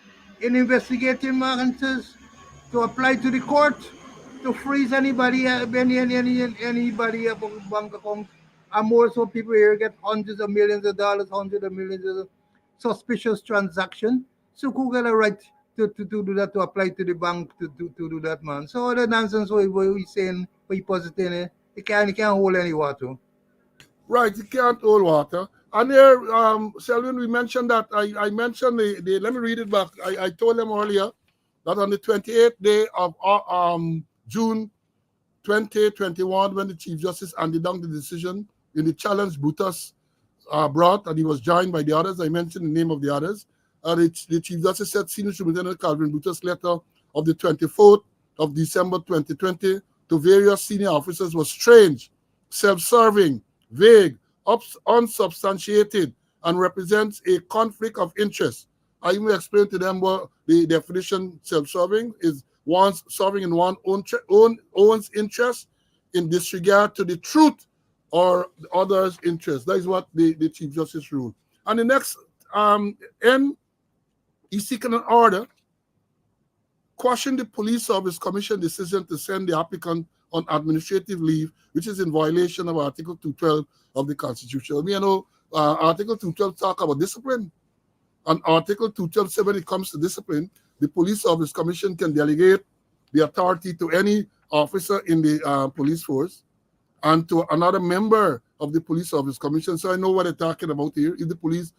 in investigative matters to apply to the court to freeze anybody anybody bank account. And more so people here get hundreds of millions of dollars, hundreds of millions of suspicious transaction. Suku got a right to do that, to apply to the bank to do that, man. So all the nonsense what we saying, what he positing, it can't hold any water. Right, you can't hold water. And here, Selwyn, we mentioned that, I mentioned let me read it back. I told them earlier that on the 28th day of June 2021, when the Chief Justice handed down the decision in the challenge Brutus brought, and he was joined by the others, I mentioned the name of the others, the Chief Justice said Senior Superintendent Calvin Brutus' letter of the 24th of December 2020 to various senior officers was strange, self-serving, vague, unsubstantiated, and represents a conflict of interest. I even explained to them what the definition self-serving is: one's serving in one's own interest in disregard to the truth or the other's interest. That is what the Chief Justice ruled. And the next end, he's seeking an order quashing the police service commission decision to send the applicant on administrative leave, which is in violation of Article 212 of the Constitution. Article 212 talk about discipline. And Article 212 says when it comes to discipline, the police service commission can delegate the authority to any officer in the police force and to another member of the police service commission. So I know what they're talking about here. If the police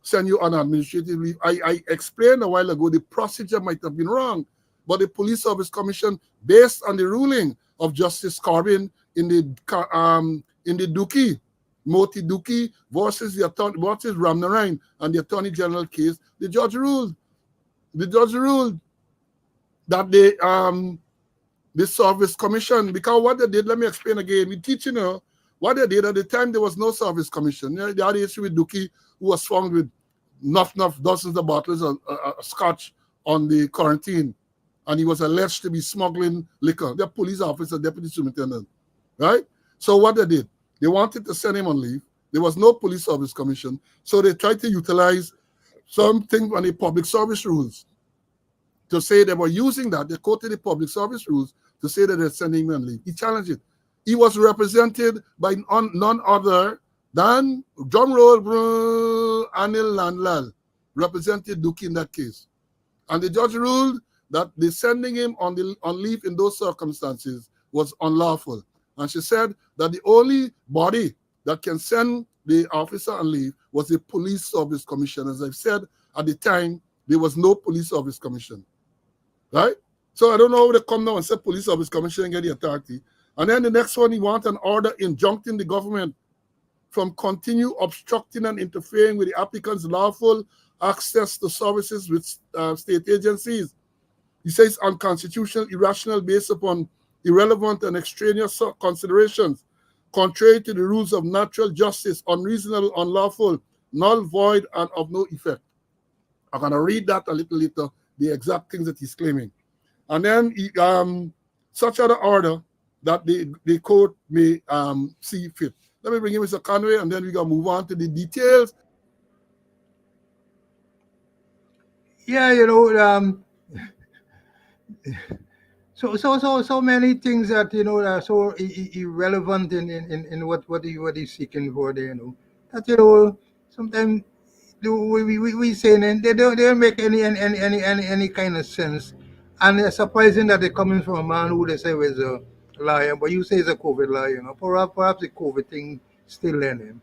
send you on administrative leave, I explained a while ago the procedure might have been wrong, but the police service commission, based on the ruling of Justice Corbin in the Duki, Moti Duki versus Ramnarain and the Attorney General case, the judge ruled that the service commission, because what they did, let me explain again. We teach what they did at the time. There was no service commission. They had the issue with Duki, who was found with enough dozens of bottles of scotch on the quarantine, and he was alleged to be smuggling liquor. The police officer, deputy superintendent, right? So what they did, they wanted to send him on leave. There was no police service commission, so they tried to utilize something on the public service rules to say they were using that. They quoted the public service rules to say that they're sending him on leave. He challenged it. He was represented by none other than, drum roll, Anil Landlal, represented Duki in that case. And the judge ruled that the sending him on leave in those circumstances was unlawful. And she said that the only body that can send the officer on leave was the police service commission. As I've said, at the time, there was no police service commission, right? So I don't know how they come now and say police service commission and get the authority. And then the next one, he wants an order injuncting the government from continue obstructing and interfering with the applicant's lawful access to services with state agencies. He says unconstitutional, irrational, based upon irrelevant and extraneous considerations, contrary to the rules of natural justice, unreasonable, unlawful, null, void, and of no effect. I'm going to read that a little later, the exact things that he's claiming. And then such other order that the court may see fit. Let me bring in Mr. Conway, and then we're going to move on to the details. Yeah, so many things that are so irrelevant in what he's seeking for there, that sometimes we say and they don't make any kind of sense, and it's surprising that they're coming from a man who they say was a liar, but you say he's a COVID liar, perhaps the COVID thing still in him.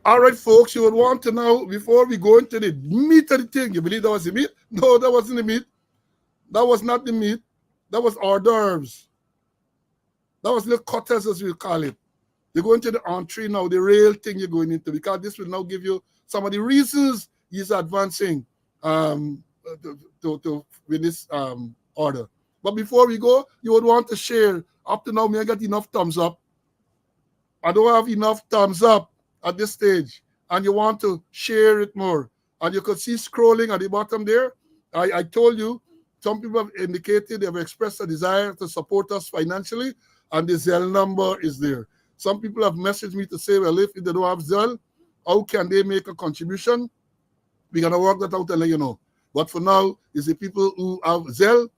All right, folks, you would want to know, before we go into the meat of the thing, you believe that was the meat? No, that wasn't the meat. That was not the meat. That was hors d'oeuvres. That was little cutters, as we call it. You're going to the entree now, the real thing you're going into, because this will now give you some of the reasons he's advancing to with this order. But before we go, you would want to share. Up to now, may I get enough thumbs up? I don't have enough thumbs up at this stage, and you want to share it more. And you could see scrolling at the bottom there. I told you, some people have indicated, they have expressed a desire to support us financially, and the Zelle number is there. Some people have messaged me to say, well, if they don't have Zelle, how can they make a contribution? We're going to work that out and let you know. But for now, it's the people who have Zelle,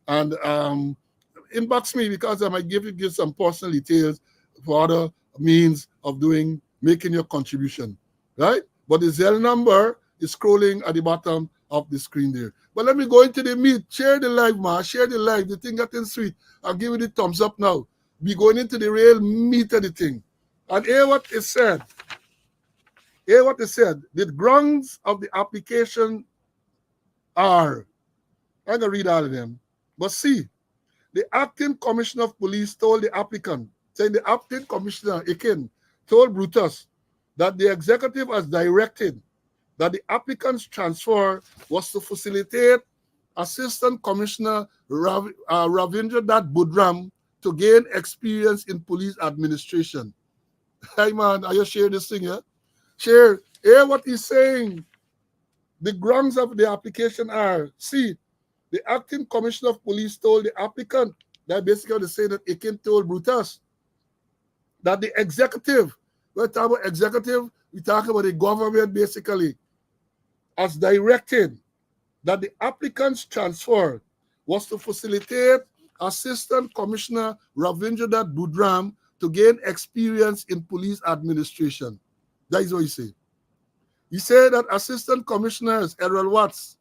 and inbox me, because I might give you some personal details for other means of making your contribution, right? But the Zelle number is scrolling at the bottom of the screen there. But let me go into the meat. Share the live, man. Share the live. The thing getting sweet. I'll give you the thumbs up now. Be going into the real meat of the thing. And hear what is said. Hear what is said. The grounds of the application are, I'm going to read all of them. But see, the acting commissioner of police told the applicant, saying the acting commissioner, Akin, told Brutus that the executive has directed that the applicant's transfer was to facilitate Assistant Commissioner Ravindra Dat Budram to gain experience in police administration. Hey man, are you sharing this thing here? Share. Hear what he's saying. The grounds of the application are, see, the acting commissioner of police told the applicant, that basically they say that Akin told Brutus that the executive, we're talking about executive, we talk about the government basically, as directed that the applicant's transfer was to facilitate Assistant Commissioner Ravindra Budram to gain experience in police administration. That is what he said. He said that Assistant Commissioners Errol Watts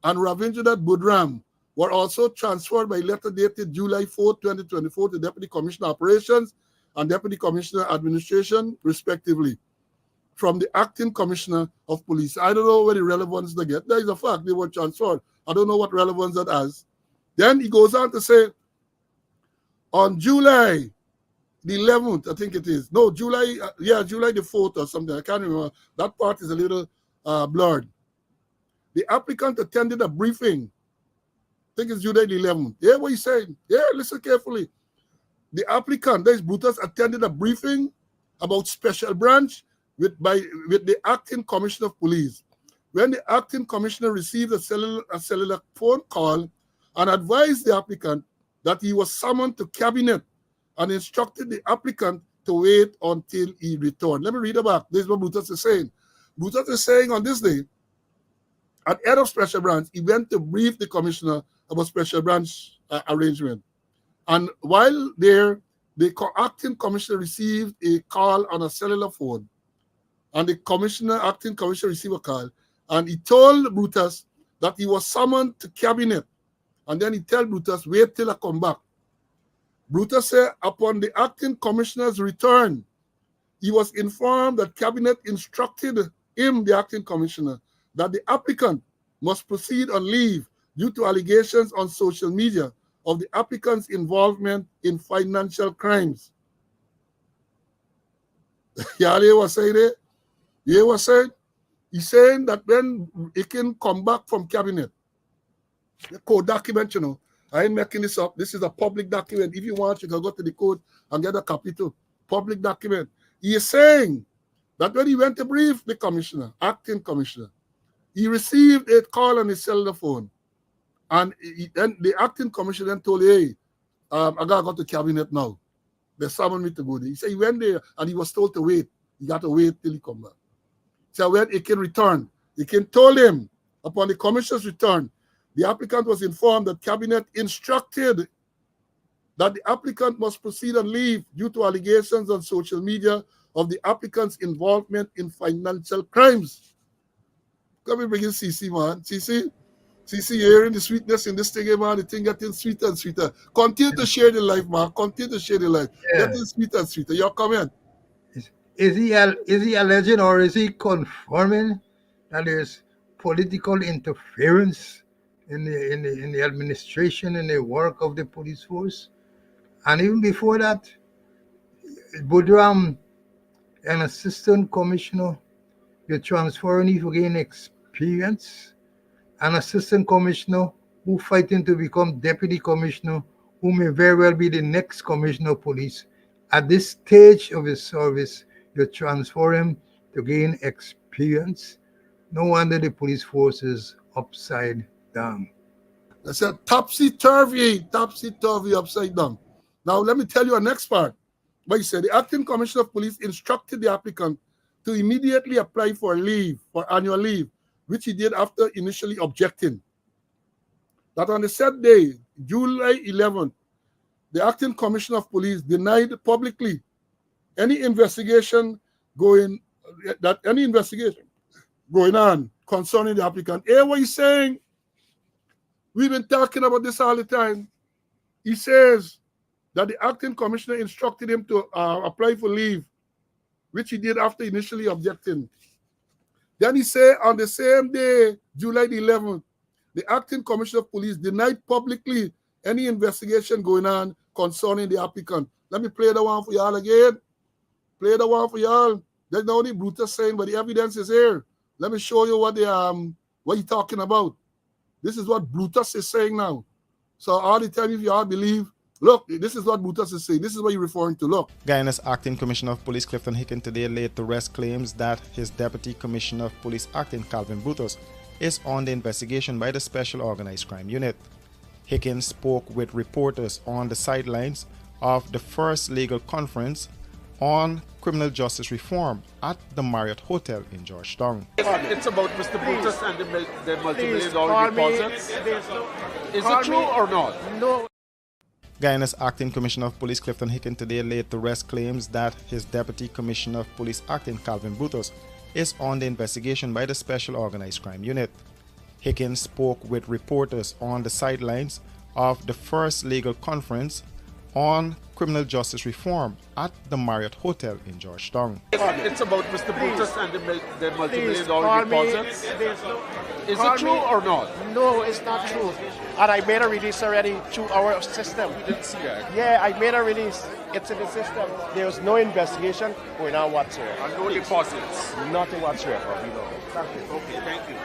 and Ravindra Budram were also transferred by letter dated July 4, 2024 to Deputy Commissioner Operations and Deputy Commissioner Administration, respectively, from the Acting Commissioner of Police. I don't know what the relevance they get. That is a fact. They were transferred. I don't know what relevance that has. Then he goes on to say, on July the 11th, I think it is. No, July the 4th or something. I can't remember. That part is a little blurred. The applicant attended a briefing. I think it's July the 11th. Hear what he's saying. Yeah, listen carefully. The applicant, that is Brutus, attended a briefing about special branch with the acting commissioner of police. When the acting commissioner received a cellular phone call and advised the applicant that he was summoned to cabinet and instructed the applicant to wait until he returned. Let me read about this is what Brutus is saying. Brutus is saying on this day, at head of special branch, he went to brief the commissioner about special branch arrangement. And while there, the acting commissioner received a call on a cellular phone. And the acting commissioner received a call. And he told Brutus that he was summoned to cabinet. And then he told Brutus, wait till I come back. Brutus said, upon the acting commissioner's return, he was informed that cabinet instructed him, the acting commissioner, that the applicant must proceed on leave due to allegations on social media of the applicant's involvement in financial crimes. Yeah, he was saying it. He was saying, he's saying that when he can come back from cabinet, the code document, you know, I ain't making this up. This is a public document. If you want, you can go to the code and get a copy too. Public document. He is saying that when he went to brief the commissioner, acting commissioner, he received a call on his cellular phone. And then the acting commissioner then told him, hey, I got to go to cabinet now. They summoned me to go there. He said he went there and he was told to wait. He got to wait till he come back. So when he can return, he can told him upon the commissioner's return, the applicant was informed that cabinet instructed that the applicant must proceed on leave due to allegations on social media of the applicant's involvement in financial crimes. Come and bring in CC, man. CC, you're hearing the sweetness in this thing, man. The thing getting sweeter and sweeter. Continue to share the life, man. Continue to share the life. Yeah. Getting sweeter and sweeter. Your comment. Is he alleging or is he confirming that there's political interference in the administration and the work of the police force? And even before that, Budram, an assistant commissioner, you're transferring him to gain experience. An assistant commissioner who fighting to become deputy commissioner, who may very well be the next commissioner of police. At this stage of his service, you transfer him to gain experience. No wonder the police force is upside down. I said topsy-turvy, upside down. Now, let me tell you a next part. But he said the acting commissioner of police instructed the applicant to immediately apply for leave, for annual leave, which he did after initially objecting. That on the said day, July 11th, the acting commissioner of police denied publicly any investigation going on concerning the applicant. Hey, what he's saying, we've been talking about this all the time. He says that the acting commissioner instructed him to apply for leave, which he did after initially objecting. Then he said on the same day, July the 11th, the acting commissioner of police denied publicly any investigation going on concerning the applicant. Let me play the one for y'all again. Play the one for y'all. There's no only Brutus saying, but the evidence is here. Let me show you what you're talking about. This is what Brutus is saying now. So all the time, if you all believe, look, this is what Brutus is saying. This is what you're referring to. Look. Guyana's acting commissioner of police Clifton Hicken today laid to rest claims that his deputy commissioner of police acting Calvin Brutus is on the investigation by the Special Organized Crime Unit. Hicken spoke with reporters on the sidelines of the first legal conference on criminal justice reform at the Marriott Hotel in Georgetown. It's about Mr. Brutus and the multi-million dollar deposits. Is it true or not? No. Guyana's acting commissioner of police Clifton Hicken today laid to rest claims that his deputy commissioner of police acting Calvin Brutus is on the investigation by the Special Organized Crime Unit. Hicken spoke with reporters on the sidelines of the first legal conference on criminal justice reform at the Marriott Hotel in Georgetown. It's about Mr. Brutus and the multi-million dollar deposits. Is it true or not? No, it's not true. And I made a release already through our system. You didn't see that? Yeah, I made a release. It's in the system. There's no investigation going on whatsoever. And no deposits. Nothing whatsoever. We know. Okay, thank you.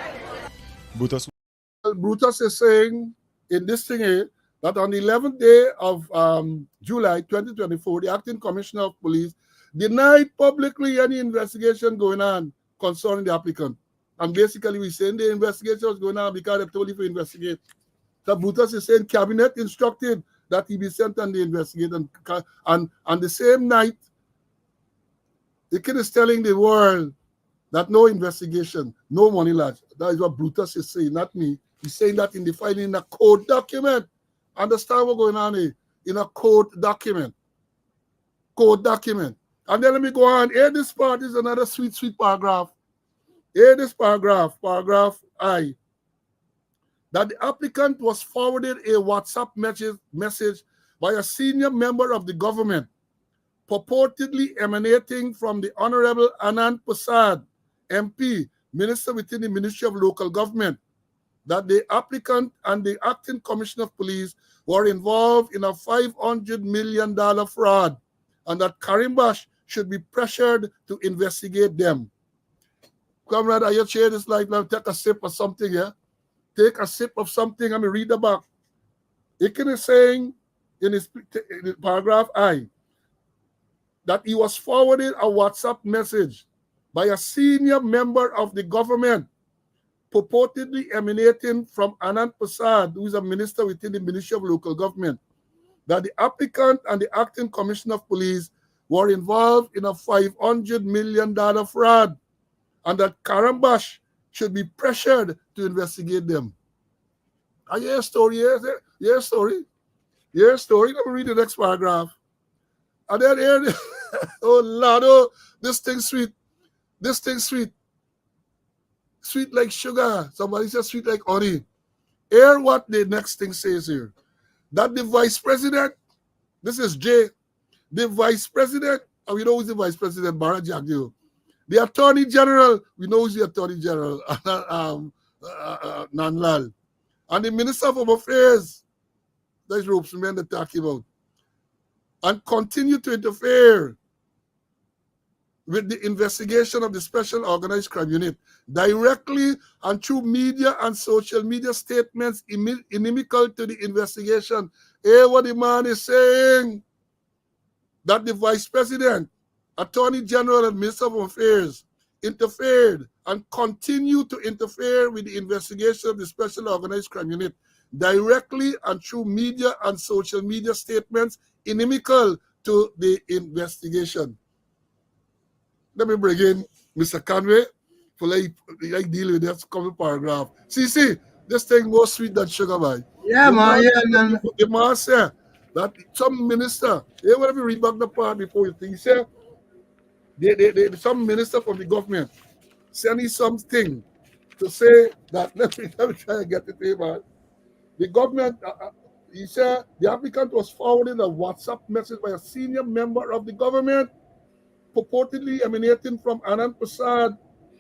Brutus is saying in this thing here that on the 11th day of July 2024, the acting commissioner of police denied publicly any investigation going on concerning the applicant. And basically, we're saying the investigation was going on because they told you to investigate. So Brutus is saying cabinet instructed that he be sent on the investigation. And the same night, the kid is telling the world that no investigation, no money lodge. That is what Brutus is saying, not me. He's saying that in the filing in a court document. Understand what's going on here? In a court document. Court document. And then let me go on. Here, this part is another sweet, sweet paragraph. Here, this paragraph I, that the applicant was forwarded a WhatsApp message by a senior member of the government, purportedly emanating from the Honorable Anand Prasad, MP, Minister within the Ministry of Local Government, that the applicant and the acting commissioner of police were involved in a $500 million fraud and that Karimbash should be pressured to investigate them. Comrade, are you share this life now? Take a sip of something, yeah? Take a sip of something. Let me read the back. Ikin is saying in his paragraph I that he was forwarded a WhatsApp message by a senior member of the government, purportedly emanating from Anand Prasad, who is a minister within the Ministry of Local Government, that the applicant and the acting commissioner of police were involved in a $500 million fraud and that Karimbash should be pressured to investigate them. I hear a story, hear a story. Hear a story. Let me read the next paragraph. And then here, oh Lord, oh, this thing sweet. This thing sweet. Sweet like sugar. Somebody says sweet like honey. Hear what the next thing says here. That the vice president, this is J, the vice president, and we know who's the vice president, Barra Jagdeo. The attorney general, we know who's the attorney general, Nanlal. And the minister of home affairs, that's ropes men they're talking about. And continue to interfere with the investigation of the Special Organized Crime Unit directly and through media and social media statements inimical to the investigation. Hear what the man is saying, that the vice president, attorney general and minister of affairs interfered and continue to interfere with the investigation of the Special Organized Crime Unit directly and through media and social media statements inimical to the investigation. Let me bring in Mr. Conway for like deal with that couple paragraph. See, this thing more sweet than sugar, man. Yeah, man. The man said that some minister, whatever you read back the part before you think, he said, some minister from the government sending something to say that, let me try and get it here, man. The government, he said, the applicant was forwarded a WhatsApp message by a senior member of the government, purportedly emanating from Anand Prasad,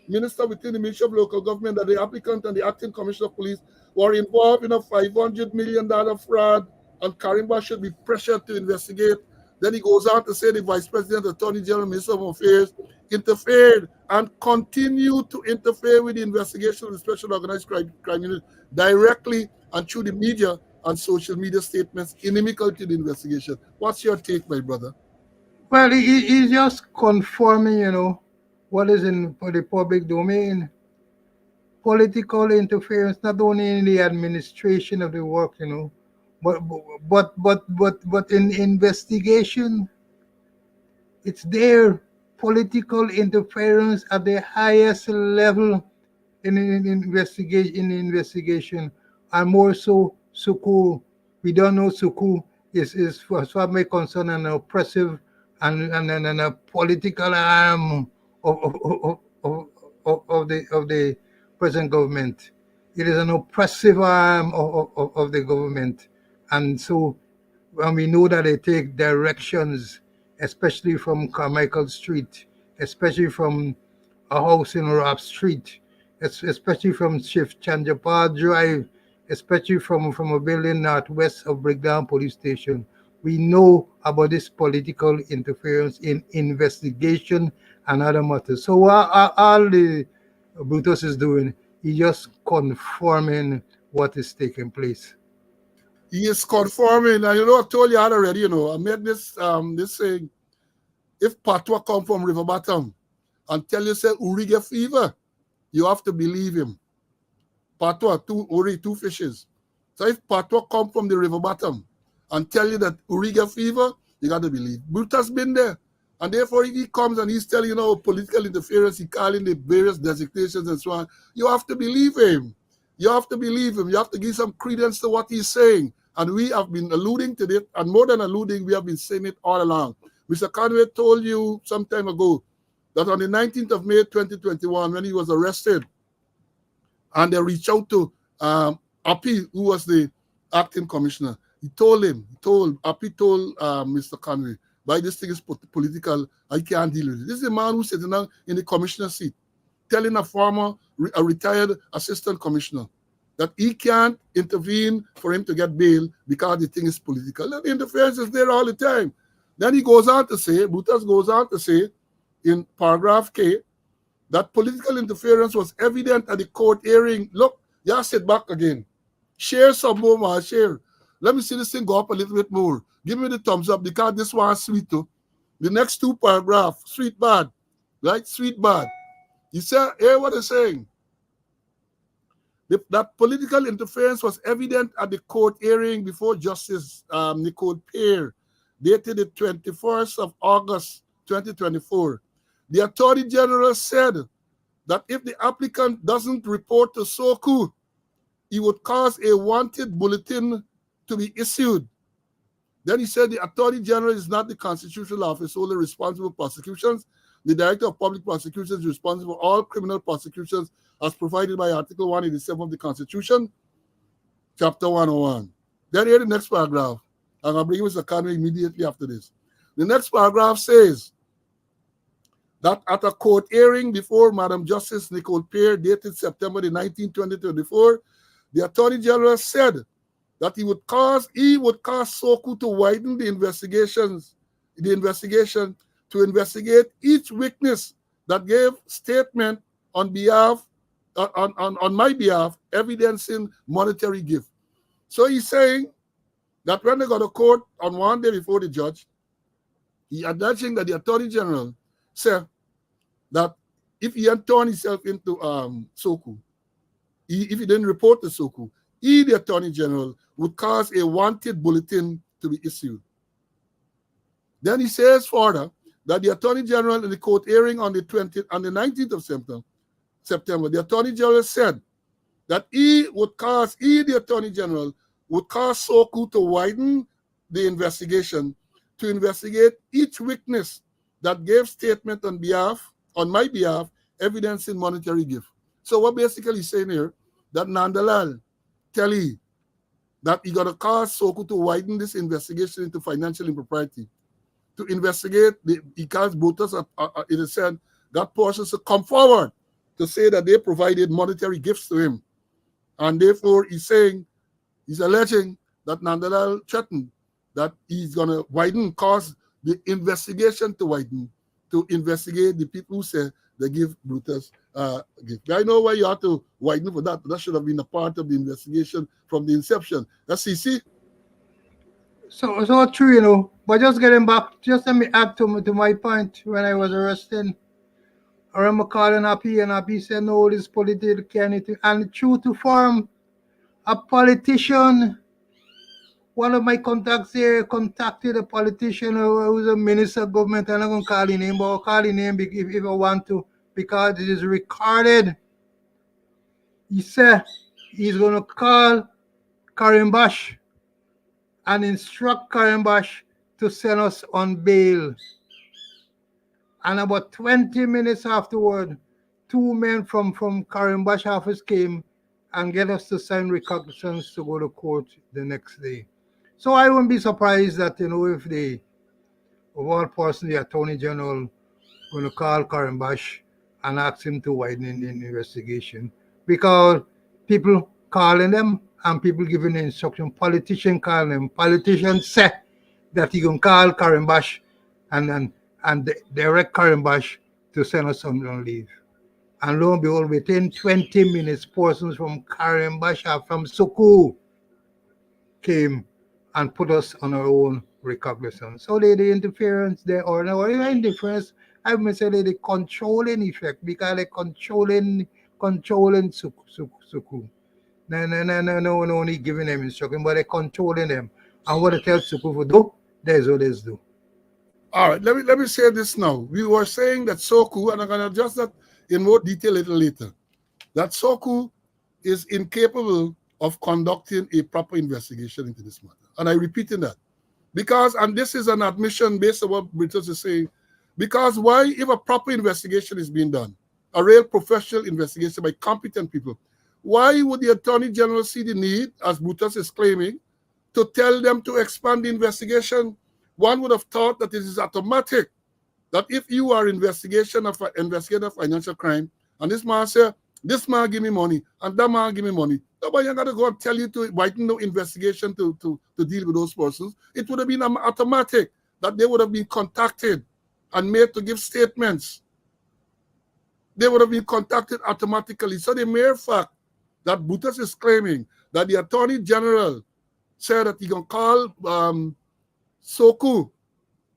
minister within the Ministry of Local Government, that the applicant and the acting commissioner of police were involved in a $500 million fraud and Karimbash should be pressured to investigate. Then he goes on to say the Vice President, Attorney General, Minister of Affairs interfered and continue to interfere with the investigation of the Special Organized Crime Unit directly and through the media and social media statements inimical to the investigation. What's your take, my brother? Well, he's just conforming, what is in the public domain. Political interference, not only in the administration of the work, but in investigation, It's their political interference at the highest level in investigation, and more so Soku. We don't know Soku is for as far as my concern an oppressive and a political arm of the present government. It is an oppressive arm of the government, and so when we know that they take directions, especially from Carmichael Street, especially from a house in Rap Street, especially from Shift Chanjapal Drive, especially from a building northwest of Breakdown Police Station. We know about this political interference in investigation and other matters. So all the Brutus is doing, he just confirming what is taking place. He is conforming, and I told you already. I made this saying: if Patwa come from river bottom and tell you say Uri get fever, you have to believe him. Patwa, two fishes. So if Patwa come from the river bottom and tell you that Uri get fever, you got to believe. Brutus been there. And therefore, if he comes and he's telling political interference, he calling the various designations and so on, you have to believe him. You have to believe him. You have to give some credence to what he's saying. And we have been alluding to it, and more than alluding, we have been saying it all along. Mr. Conway told you some time ago that on the 19th of May 2021, when he was arrested, and they reached out to Api, who was the acting commissioner. Api told Mr. Conway, why this thing is political, I can't deal with it. This is a man who's sitting down in the commissioner seat, telling a retired assistant commissioner, that he can't intervene for him to get bail because the thing is political. And the interference is there all the time. Then he goes on to say, Brutus goes on to say, in paragraph K, that political interference was evident at the court hearing. Look, just sit back again. Share some more, man, share. Let me see this thing go up a little bit more. Give me the thumbs up because this one is sweet too. The next two paragraphs, sweet bad, right? Sweet bad. You say, hear what it's saying. That political interference was evident at the court hearing before Justice Nicole Pear, dated the 21st of August, 2024. The Attorney General said that if the applicant doesn't report to Soku, he would cause a wanted bulletin to be issued. Then he said the Attorney General is not the constitutional office solely responsible for prosecutions. The Director of Public Prosecutions is responsible for all criminal prosecutions as provided by Article 187 of the Constitution, Chapter 101. Then here the next paragraph. And I'll bring Mr. Conway immediately after this. The next paragraph says that at a court hearing before Madam Justice Nicole Pear, dated September the 19th, 2024, the Attorney General said that he would cause Soku to widen the investigation to investigate each witness that gave statement on my behalf, evidencing monetary gift. So he's saying that when they got to court on one day before the judge, he alleging that the Attorney General said that if he had turned himself into Soku, if he didn't report to Soku, he, the Attorney General, would cause a wanted bulletin to be issued. Then he says further that the Attorney General in the court hearing on the 19th of September, the Attorney General said that the Attorney General, would cause Soku to widen the investigation to investigate each witness that gave statement on my behalf, evidencing monetary gift. So what basically he's saying here, that Nandalal tell he that he got to cause Soku to widen this investigation into financial impropriety, to investigate because Brutus, it is said, that person to come forward to say that they provided monetary gifts to him. And therefore, he's alleging that Nandalal threatened that he's going to cause the investigation to widen, to investigate the people who say they give Brutus gift. I know why you have to widen for that, but that should have been a part of the investigation from the inception. That's CC. So true. But just getting back, just let me add to my point. When I was arrested, I remember calling Happy, and Happy said, no, this political anything. And true to form, a politician one of my contacts here contacted a politician who's a minister of government. I'm not going to call his name, but I'll call his name if I want to, because it is recorded. He said he's going to call Karimbash and instruct Karimbash to send us on bail. And about 20 minutes afterward, two men from Karimbash office came and get us to sign recognizance to go to court the next day. So I wouldn't be surprised that, if the, of all person, the Attorney General going to call Karimbash and ask him to widen the investigation, because people calling them and people giving the instruction, politicians calling them, politicians say that he going to call Karimbash and direct Karimbash to send us on leave. And lo and behold, within 20 minutes, persons from Karimbash or from Soku came and put us on our own recognizance. So the interference there, or no indifference, I would say the controlling effect, because they controlling Suku. No, only giving them instruction, but they controlling them. And what they tell Suku to do, that's what they do. All right, let me say this now. We were saying that Soku, and I'm going to adjust that in more detail a little later, that Soku is incapable of conducting a proper investigation into this matter. And I'm repeating that. Because, and this is an admission based on what Brutus is saying, because why, if a proper investigation is being done, a real professional investigation by competent people, why would the Attorney General see the need, as Brutus is claiming, to tell them to expand the investigation? One would have thought that it is automatic, that if you are investigating a financial crime, and this man says, this man give me money, and that man give me money, nobody got to go and tell you to widen no investigation to deal with those persons. It would have been automatic that they would have been contacted and made to give statements. They would have been contacted automatically. So the mere fact that Brutus is claiming that the Attorney General said that he can call Soku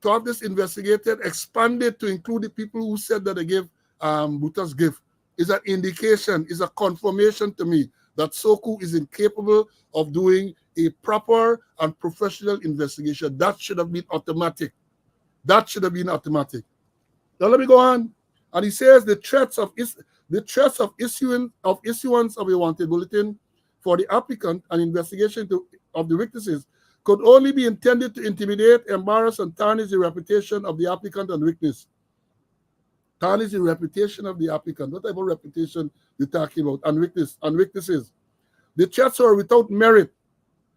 to have this investigated, expanded to include the people who said that they gave Brutus gift, is an indication, is a confirmation to me that Soku is incapable of doing a proper and professional investigation. That should have been automatic. That should have been automatic. Now let me go on. And he says the threats of issuance of a wanted bulletin for the applicant and investigation of the witnesses could only be intended to intimidate, embarrass, and tarnish the reputation of the applicant and witness. Tarnish the reputation of the applicant. What type of reputation you're talking about? And witnesses. The threats are without merit.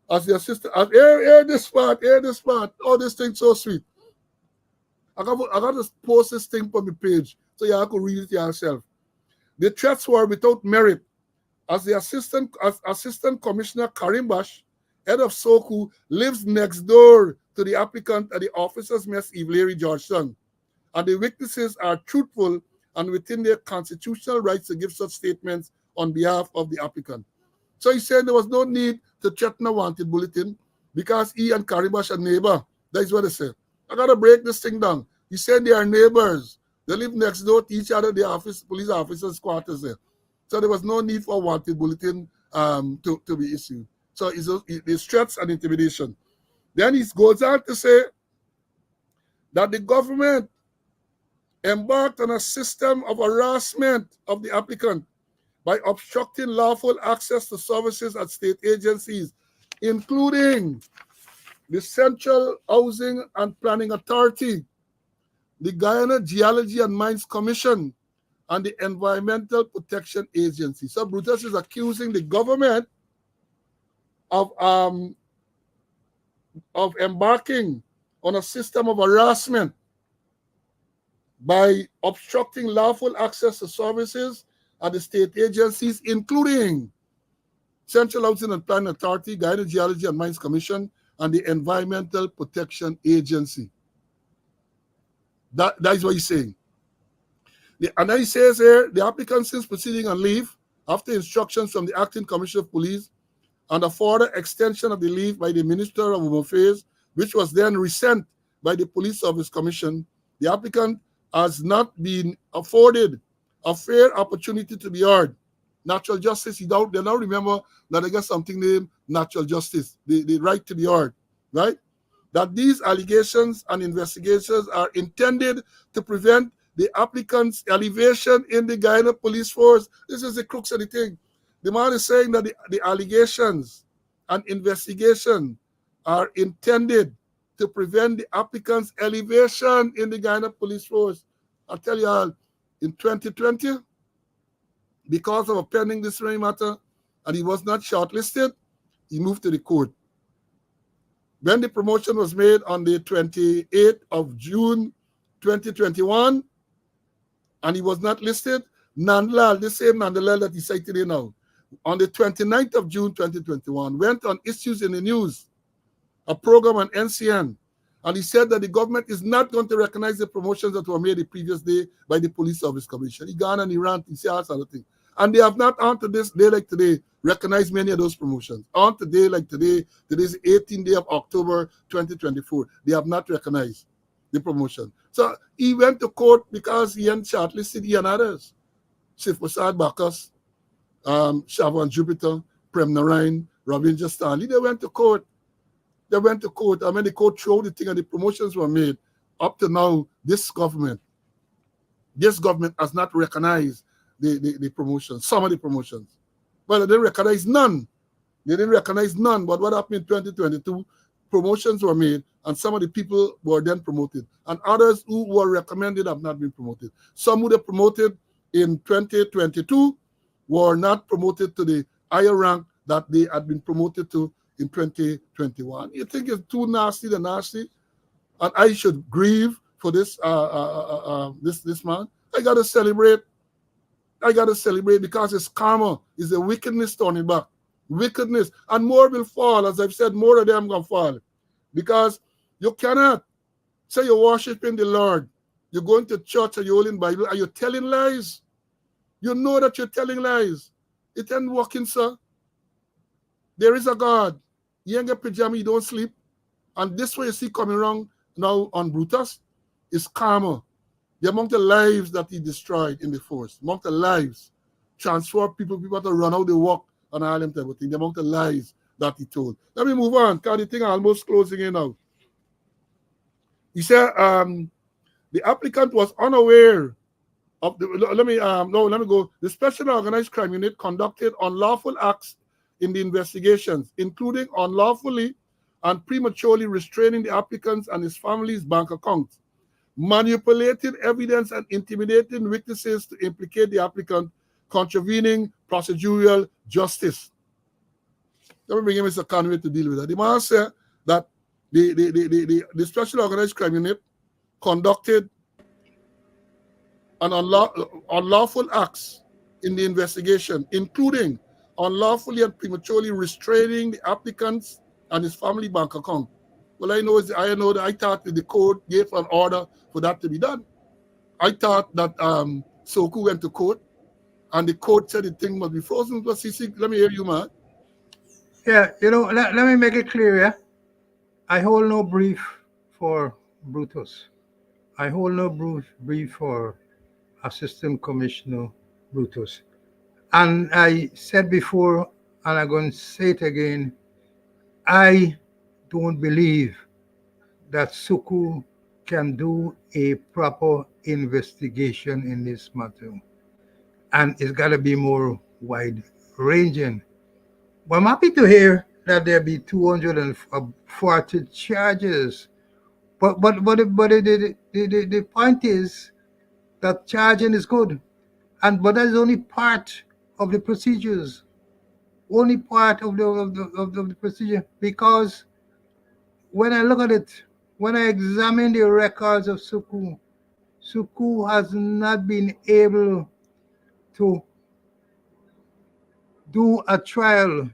As the assistant, hear this part. Oh, this thing's so sweet. I got to post this thing on the page so you can read it yourself. The threats were without merit. As the assistant commissioner Karimbash, head of Soku, lives next door to the applicant at the officers' mess, Larry Georgetown, and the witnesses are truthful and within their constitutional rights to give such statements on behalf of the applicant. So he said there was no need to threaten a wanted bulletin because he and Karimbash are neighbor. That is what they said. I got to break this thing down. He said they are neighbors. They live next door to each other, the police officers' quarters there. So there was no need for a wanted bulletin to be issued. So it's threats and intimidation. Then he goes on to say that the government embarked on a system of harassment of the applicant by obstructing lawful access to services at state agencies, including the Central Housing and Planning Authority, the Guyana Geology and Mines Commission, and the Environmental Protection Agency. So Brutus is accusing the government of embarking on a system of harassment by obstructing lawful access to services at the state agencies, including Central Housing and Planning Authority, Guyana Geology and Mines Commission, and the Environmental Protection Agency. That is what he's saying. And then he says here, the applicant, since proceeding on leave, after instructions from the Acting Commissioner of Police, and a further extension of the leave by the Minister of Home Affairs, which was then resent by the Police Service Commission, the applicant has not been afforded a fair opportunity to be heard Natural justice, they now remember that they got something named natural justice, the right to the earth, right? That these allegations and investigations are intended to prevent the applicant's elevation in the Guyana police force. This is the crux of the thing. The man is saying that the allegations and investigation are intended to prevent the applicant's elevation in the Guyana police force. I'll tell you all, in 2020, because of a pending disciplinary matter, and he was not shortlisted, he moved to the court. When the promotion was made on the 28th of June 2021, and he was not listed, Nandlal, the same Nandlal that he cited here now, on the 29th of June 2021, went on Issues in the News, a program on NCN, and he said that the government is not going to recognize the promotions that were made the previous day by the Police Service Commission. He gone and he ran, he said all sort of things. And they have not, on to this day like today, recognized many of those promotions. On today like today, today's the 18th day of October 2024, they have not recognized the promotion. So he went to court because he had shortlisted he and others. Sif Prasad Bakas, Shavan Jupiter, Prem Narayan, Ravindra Stanley, they went to court. They went to court. I mean, the court showed the thing and the promotions were made. Up to now, this government has not recognized the promotions, some of the promotions. Well, they didn't recognize none. They didn't recognize none. But what happened in 2022, promotions were made and some of the people were then promoted. And others who were recommended have not been promoted. Some who were promoted in 2022 were not promoted to the higher rank that they had been promoted to in 2021. You think it's too nasty than nasty? And I should grieve for this this man. I gotta celebrate because it's karma, it's the wickedness turning back. Wickedness. And more will fall. As I've said, more of them gonna fall. Because you cannot say you're worshiping the Lord. You're going to church and you're holding Bible and you're telling lies. You know that you're telling lies. It ain't working, sir. There is a God. You ain't get pajama, you don't sleep. And this way you see coming around now on Brutus is karma. The amount of lives that he destroyed in the force, amount of lives, transfer people to run out the work and all them type of thing, the amount of lies that he told. Let me move on, because the thing almost closing in now. He said the applicant was unaware of the, let me go. The Special Organized Crime Unit conducted unlawful acts in the investigations, including unlawfully and prematurely restraining the applicants and his family's bank accounts, manipulating evidence and intimidating witnesses to implicate the applicant, contravening procedural justice. Let me bring in Mr. Conway to deal with that. The man said that the Special Organized Crime Unit conducted an unlawful acts in the investigation, including unlawfully and prematurely restraining the applicants and his family bank account. Well, I thought that the court gave an order for that to be done. I thought that Soku went to court and the court said the thing must be frozen. But CC, let me hear you, man. Yeah, let me make it clear, yeah? I hold no brief for Brutus. I hold no brief for Assistant Commissioner Brutus. And I said before, and I'm going to say it again, I don't believe that Soku can do a proper investigation in this matter. And it's got to be more wide-ranging. But I'm happy to hear that there be 240 charges. But the point is that charging is good. But that is only part of the procedures. Only part of the procedure. Because when I look at it, when I examine the records of Soku has not been able to do a trial,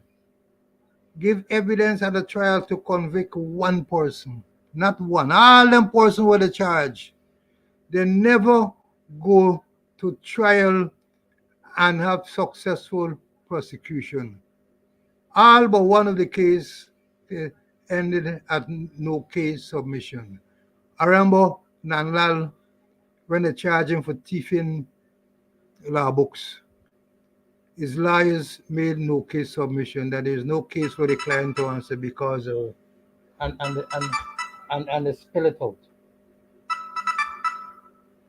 give evidence at a trial to convict one person. Not one. All them persons were the charge. They never go to trial and have successful prosecution. All but one of the case ended at no case submission. I remember Nanlal when they charged him for thieving law books. his lawyers made no case submission, that there is no case for the client to answer because and they spell it out.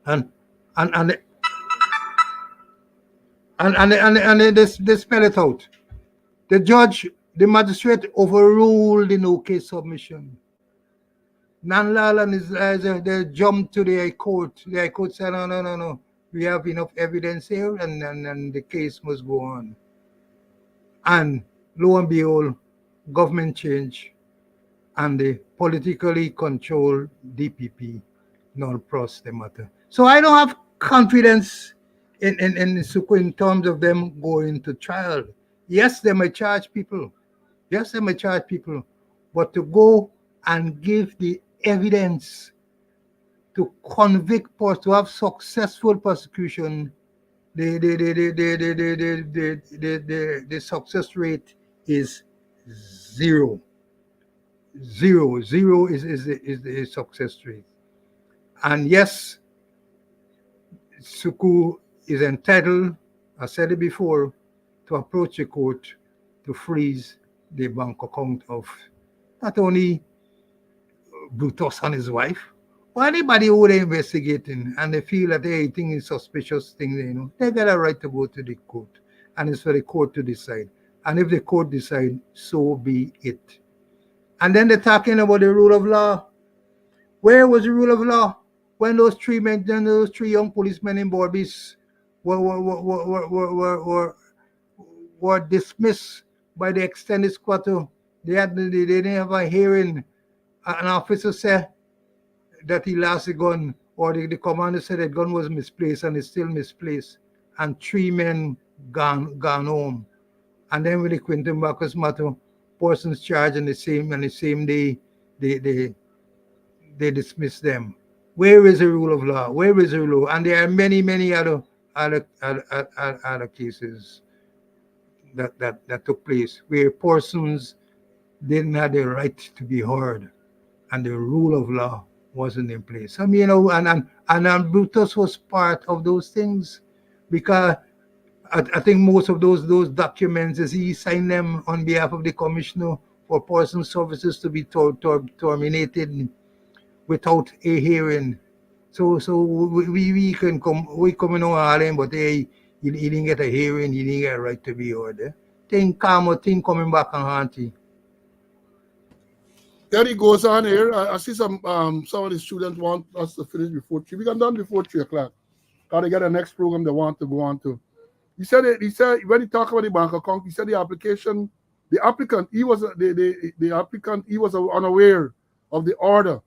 And and and they spell it out. The judge, the magistrate overruled the no case submission. Nanlal and his lawyers, they jumped to the High Court. The High Court said, no. We have enough evidence here, and the case must go on. And lo and behold, government change, and the politically controlled DPP null pros the matter. So I don't have confidence in Soku in terms of them going to trial. Yes, they may charge people. But to go and give the evidence to convict, to have successful prosecution, the success rate is zero. Zero is the success rate. And yes, Soku is entitled, I said it before, to approach the court to freeze the bank account of not only Brutus and his wife, or anybody who they're investigating and they feel that anything is suspicious thing, they got a right to go to the court. And it's for the court to decide. And if the court decide, so be it. And then they're talking about the rule of law. Where was the rule of law when those three young policemen in Borbis were dismissed by the extended squatter? They didn't have a hearing. An officer said that he lost a gun, or the commander said the gun was misplaced and it's still misplaced. And three men gone home. And then with the Quinton Bacchus matter, persons charged on the same day they dismiss them. Where is the rule of law? Where is the rule of law? And there are many other cases that took place where persons didn't have the right to be heard, and the rule of law wasn't in place. And Brutus was part of those things, because I think most of those documents, as he signed them on behalf of the commissioner for person services to be terminated without a hearing. So we come in on but he didn't get a hearing, he didn't get a right to be heard. Thing coming back and haunt. There he goes on here. I see some of the students want us to finish before 3. We got done before 3 o'clock. Got to get the next program they want to go on to. He said when he talked about the bank account, he said the applicant, he was unaware of the order.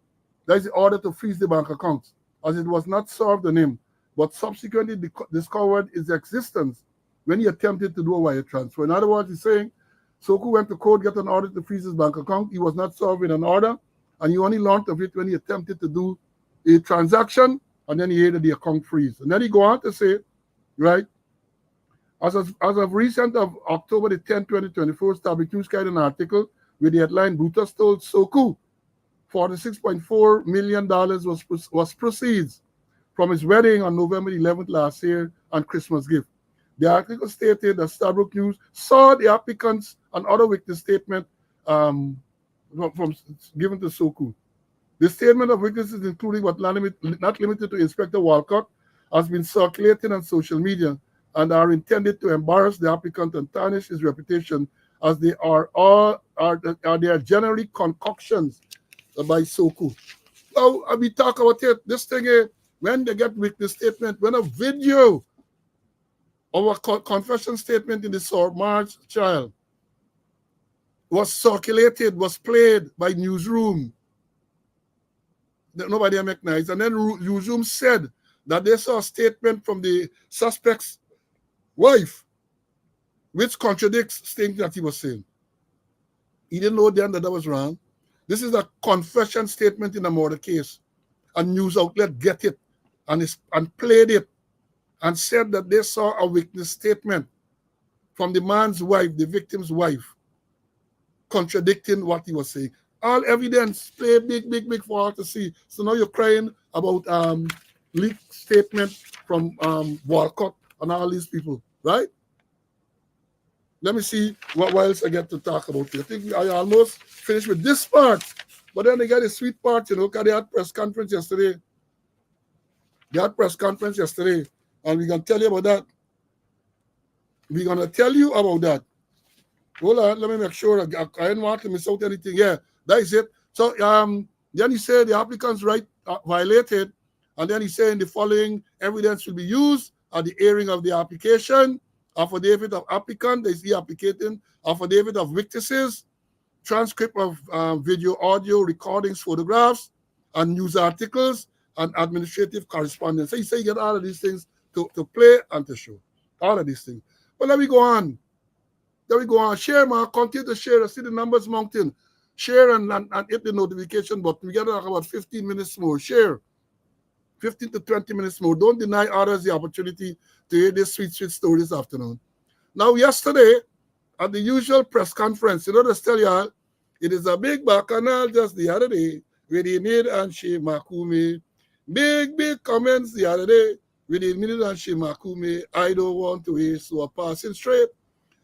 That is the order to freeze the bank account, as it was not served on him, but subsequently discovered its existence when he attempted to do a wire transfer. In other words, he's saying Soku went to court, get an order to freeze his bank account. He was not served with an order, and he only learned of it when he attempted to do a transaction, and then he had the account freeze. And then he go on to say, right, as of recent of October the 10th, 2024, Stabik News carried an article with the headline, Brutus told Soku $46.4 million was proceeds from his wedding on November 11th last year and Christmas gift. The article stated that Stabrook News saw the applicants and other witness statement from given to Soku. The statement of witnesses, including but not limited to Inspector Walcott, has been circulated on social media and are intended to embarrass the applicant and tarnish his reputation, as they are generally concoctions by Soku. Now, we talk about it. This thing, when they get witness statement, when a video of a confession statement in the March trial was circulated, was played by newsroom, that nobody recognized, and then newsroom said that they saw a statement from the suspect's wife, which contradicts things that he was saying. He didn't know then that was wrong. This is a confession statement in a murder case. A news outlet get it and played it and said that they saw a witness statement from the man's wife, the victim's wife, contradicting what he was saying. All evidence, play big for all to see. So now you're crying about leaked statement from Walcott and all these people, right? Let me see what else I get to talk about here. I think I almost finished with this part. But then they got a sweet part, because they had press conference yesterday. They had press conference yesterday. And we're going to tell you about that. We're going to tell you about that. Hold on, let me make sure. I didn't want to miss out anything. Yeah, that is it. So then he said the applicant's right violated. And then he said the following evidence will be used at the hearing of the application. Affidavit of applicant, there is the applicant, affidavit of witnesses, transcript of video, audio, recordings, photographs, and news articles, and administrative correspondence. So you say you get all of these things to play and to show. All of these things. But let me go on. Share, man. Continue to share. I see the numbers mounting. Share and hit the notification button. We got about 15 minutes more. Share. 15 to 20 minutes more. Don't deny others the opportunity to hear this sweet story this afternoon. Now, yesterday, at the usual press conference, just tell y'all, it is a big bacchanal just the other day with Enid and Shea Makumi. Big comments the other day with Enid and Shea Makumi. I don't want to waste, so I'm passing straight.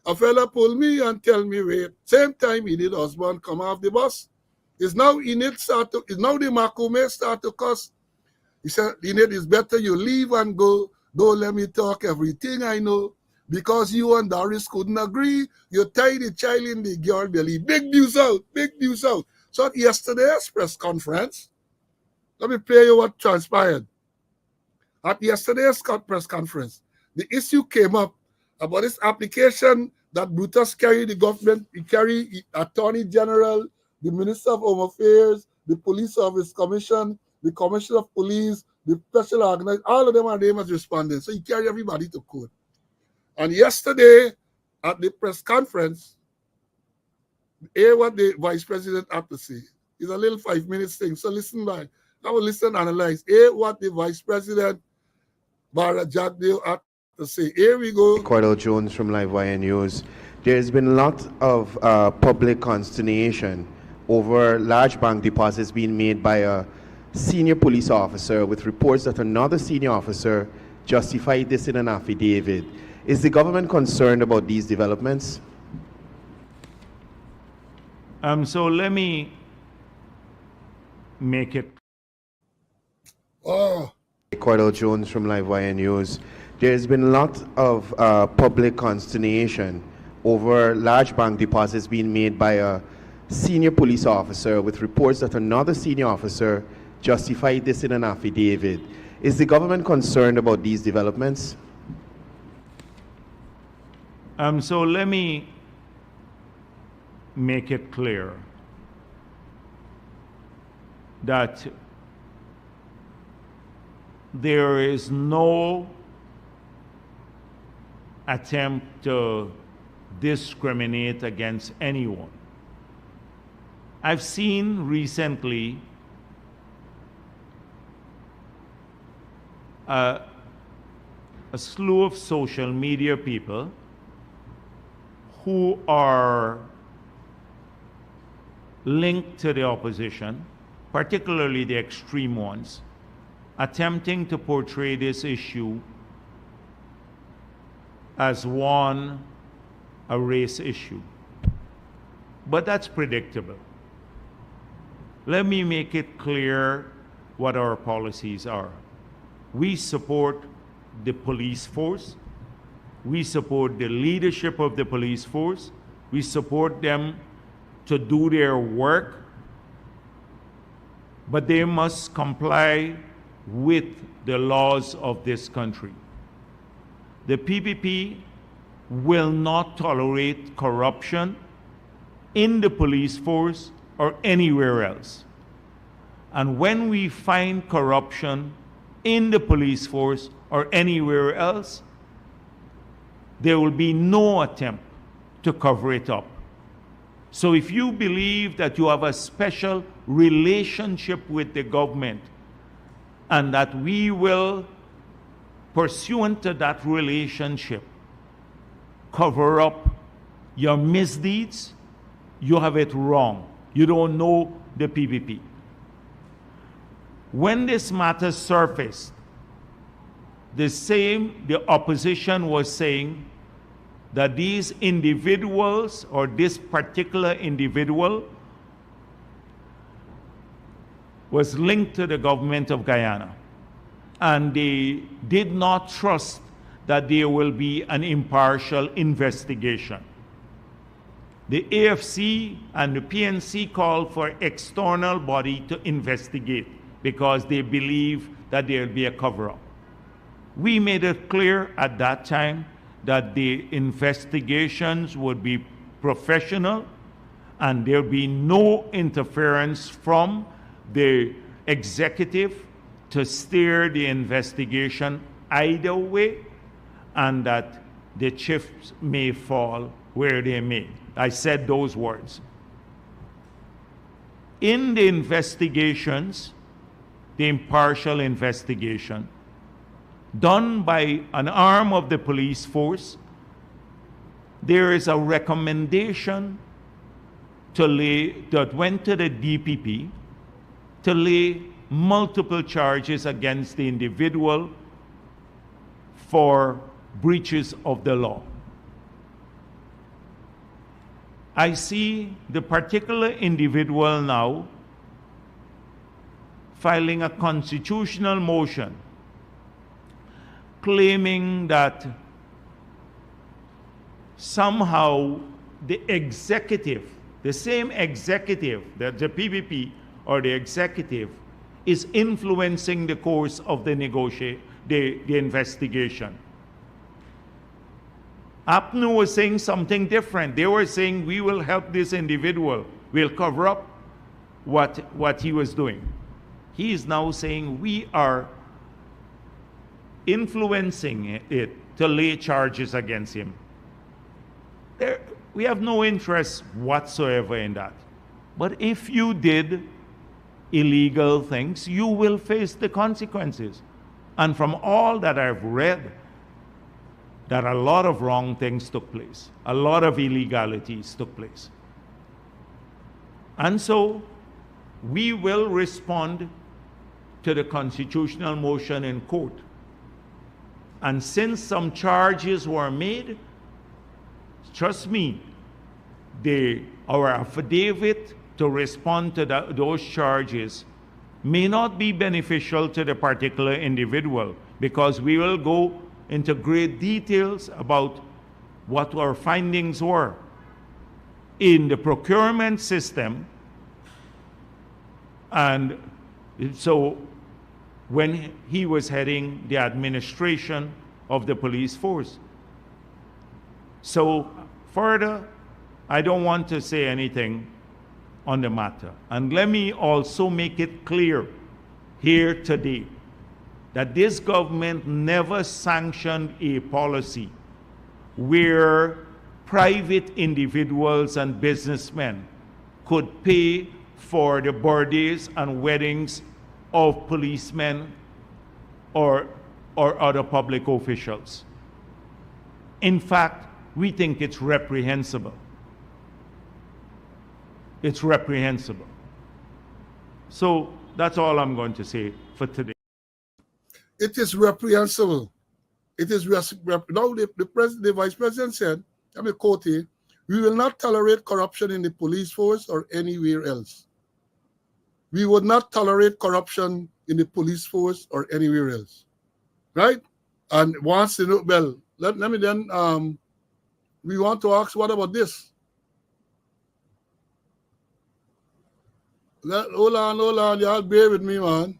A fella pull me and tell me, wait. Same time Enid husband come off the bus. Is now the Makumi start to cuss. He said, Enid, it's better you leave and go. Don't let me talk everything I know. Because you and Doris couldn't agree, you tied the child in the girl belly. Big news out. So at yesterday's press conference, let me play you what transpired. At yesterday's press conference, the issue came up about this application that Brutus carried the government, he carried Attorney General, the Minister of Home Affairs, the Police Service Commission, the Commissioner of Police, the Special Organizer, all of them are named as respondents. So he carried everybody to court. And yesterday, at the press conference, hear what the Vice President had to say. It's a little 5 minutes thing, so listen back. I will listen and analyze. Hear what the Vice President, Barra Jagdeo, had to say. Here we go. Cordell Jones from Livewire News. There's been a lot of public consternation over large bank deposits being made by a senior police officer, with reports that another senior officer justified this in an affidavit. Is the government concerned about these developments? So let me make it. Cordell Jones from Livewire News. There's been a lot of public consternation over large bank deposits being made by a senior police officer, with reports that another senior officer justified this in an affidavit. Is the government concerned about these developments? So let me make it clear that there is no attempt to discriminate against anyone. I've seen recently a slew of social media people who are linked to the opposition, particularly the extreme ones, attempting to portray this issue as a race issue. But that's predictable. Let me make it clear what our policies are. We support the police force. We support the leadership of the police force. We support them to do their work, but they must comply with the laws of this country. The PPP will not tolerate corruption in the police force or anywhere else. And when we find corruption in the police force or anywhere else, there will be no attempt to cover it up. So if you believe that you have a special relationship with the government and that we will, pursuant to that relationship, cover up your misdeeds, you have it wrong. You don't know the PPP. When this matter surfaced, the opposition was saying that these individuals, or this particular individual, was linked to the government of Guyana. And they did not trust that there will be an impartial investigation. The AFC and the PNC called for external body to investigate because they believe that there will be a cover-up. We made it clear at that time that the investigations would be professional and there would be no interference from the executive to steer the investigation either way, and that the chips may fall where they may. I said those words. In the investigations, the impartial investigation, done by an arm of the police force, there is a recommendation that went to the DPP to lay multiple charges against the individual for breaches of the law. I see the particular individual now filing a constitutional motion claiming that somehow the executive, the same executive, that the PPP or the executive, is influencing the course of the investigation. APNU was saying something different. They were saying, we will help this individual. We'll cover up what he was doing. He is now saying we are influencing it to lay charges against him. We have no interest whatsoever in that. But if you did illegal things, you will face the consequences. And from all that I've read, that a lot of wrong things took place. A lot of illegalities took place. And so we will respond to the constitutional motion in court. And since some charges were made, trust me, our affidavit to respond to those charges may not be beneficial to the particular individual, because we will go into great details about what our findings were in the procurement system. And so when he was heading the administration of the police force. So further, I don't want to say anything on the matter. And let me also make it clear here today that this government never sanctioned a policy where private individuals and businessmen could pay for the birthdays and weddings of policemen or other public officials. In fact, we think it's reprehensible. It's reprehensible. So that's all I'm going to say for today. It is reprehensible. It is now the vice president said, I'm a quote here, we will not tolerate corruption in the police force or anywhere else. We would not tolerate corruption in the police force or anywhere else. Right? And once you know, well, let me then, we want to ask, what about this? Hold on, y'all bear with me, man.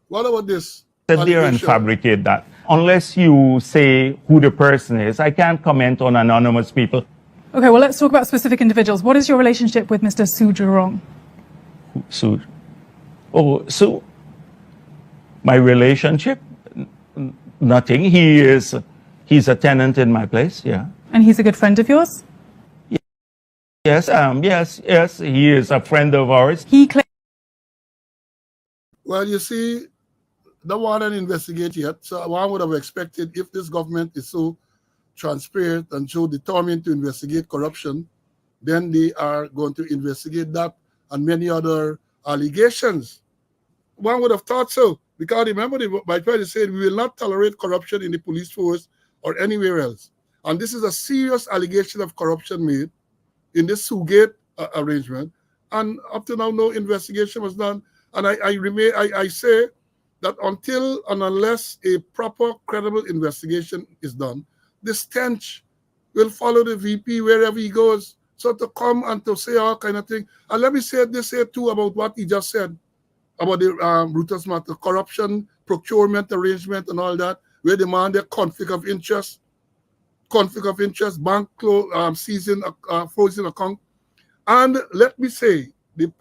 What about this? Sit there and fabricate that. Unless you say who the person is, I can't comment on anonymous people. Okay, well, let's talk about specific individuals. What is your relationship with Mr. Su Jurong? Su? Oh, Su. My relationship? Nothing. He's a tenant in my place, yeah. And he's a good friend of yours? Yes, yes, he is a friend of ours. He claims. Well, you see, they want to investigate yet. So one would have expected, if this government is so transparent and so determined to investigate corruption, then they are going to investigate that and many other allegations. One would have thought so. Because remember, the Vice President said we will not tolerate corruption in the police force or anywhere else. And this is a serious allegation of corruption made in this Sugate arrangement. And up to now, no investigation was done. And I say that until and unless a proper, credible investigation is done, the stench will follow the VP wherever he goes. So to come and to say all kind of thing. And let me say this here too about what he just said about the Brutus matter, corruption, procurement arrangement and all that, where the man their conflict of interest, bank seizing, frozen account. And let me say, the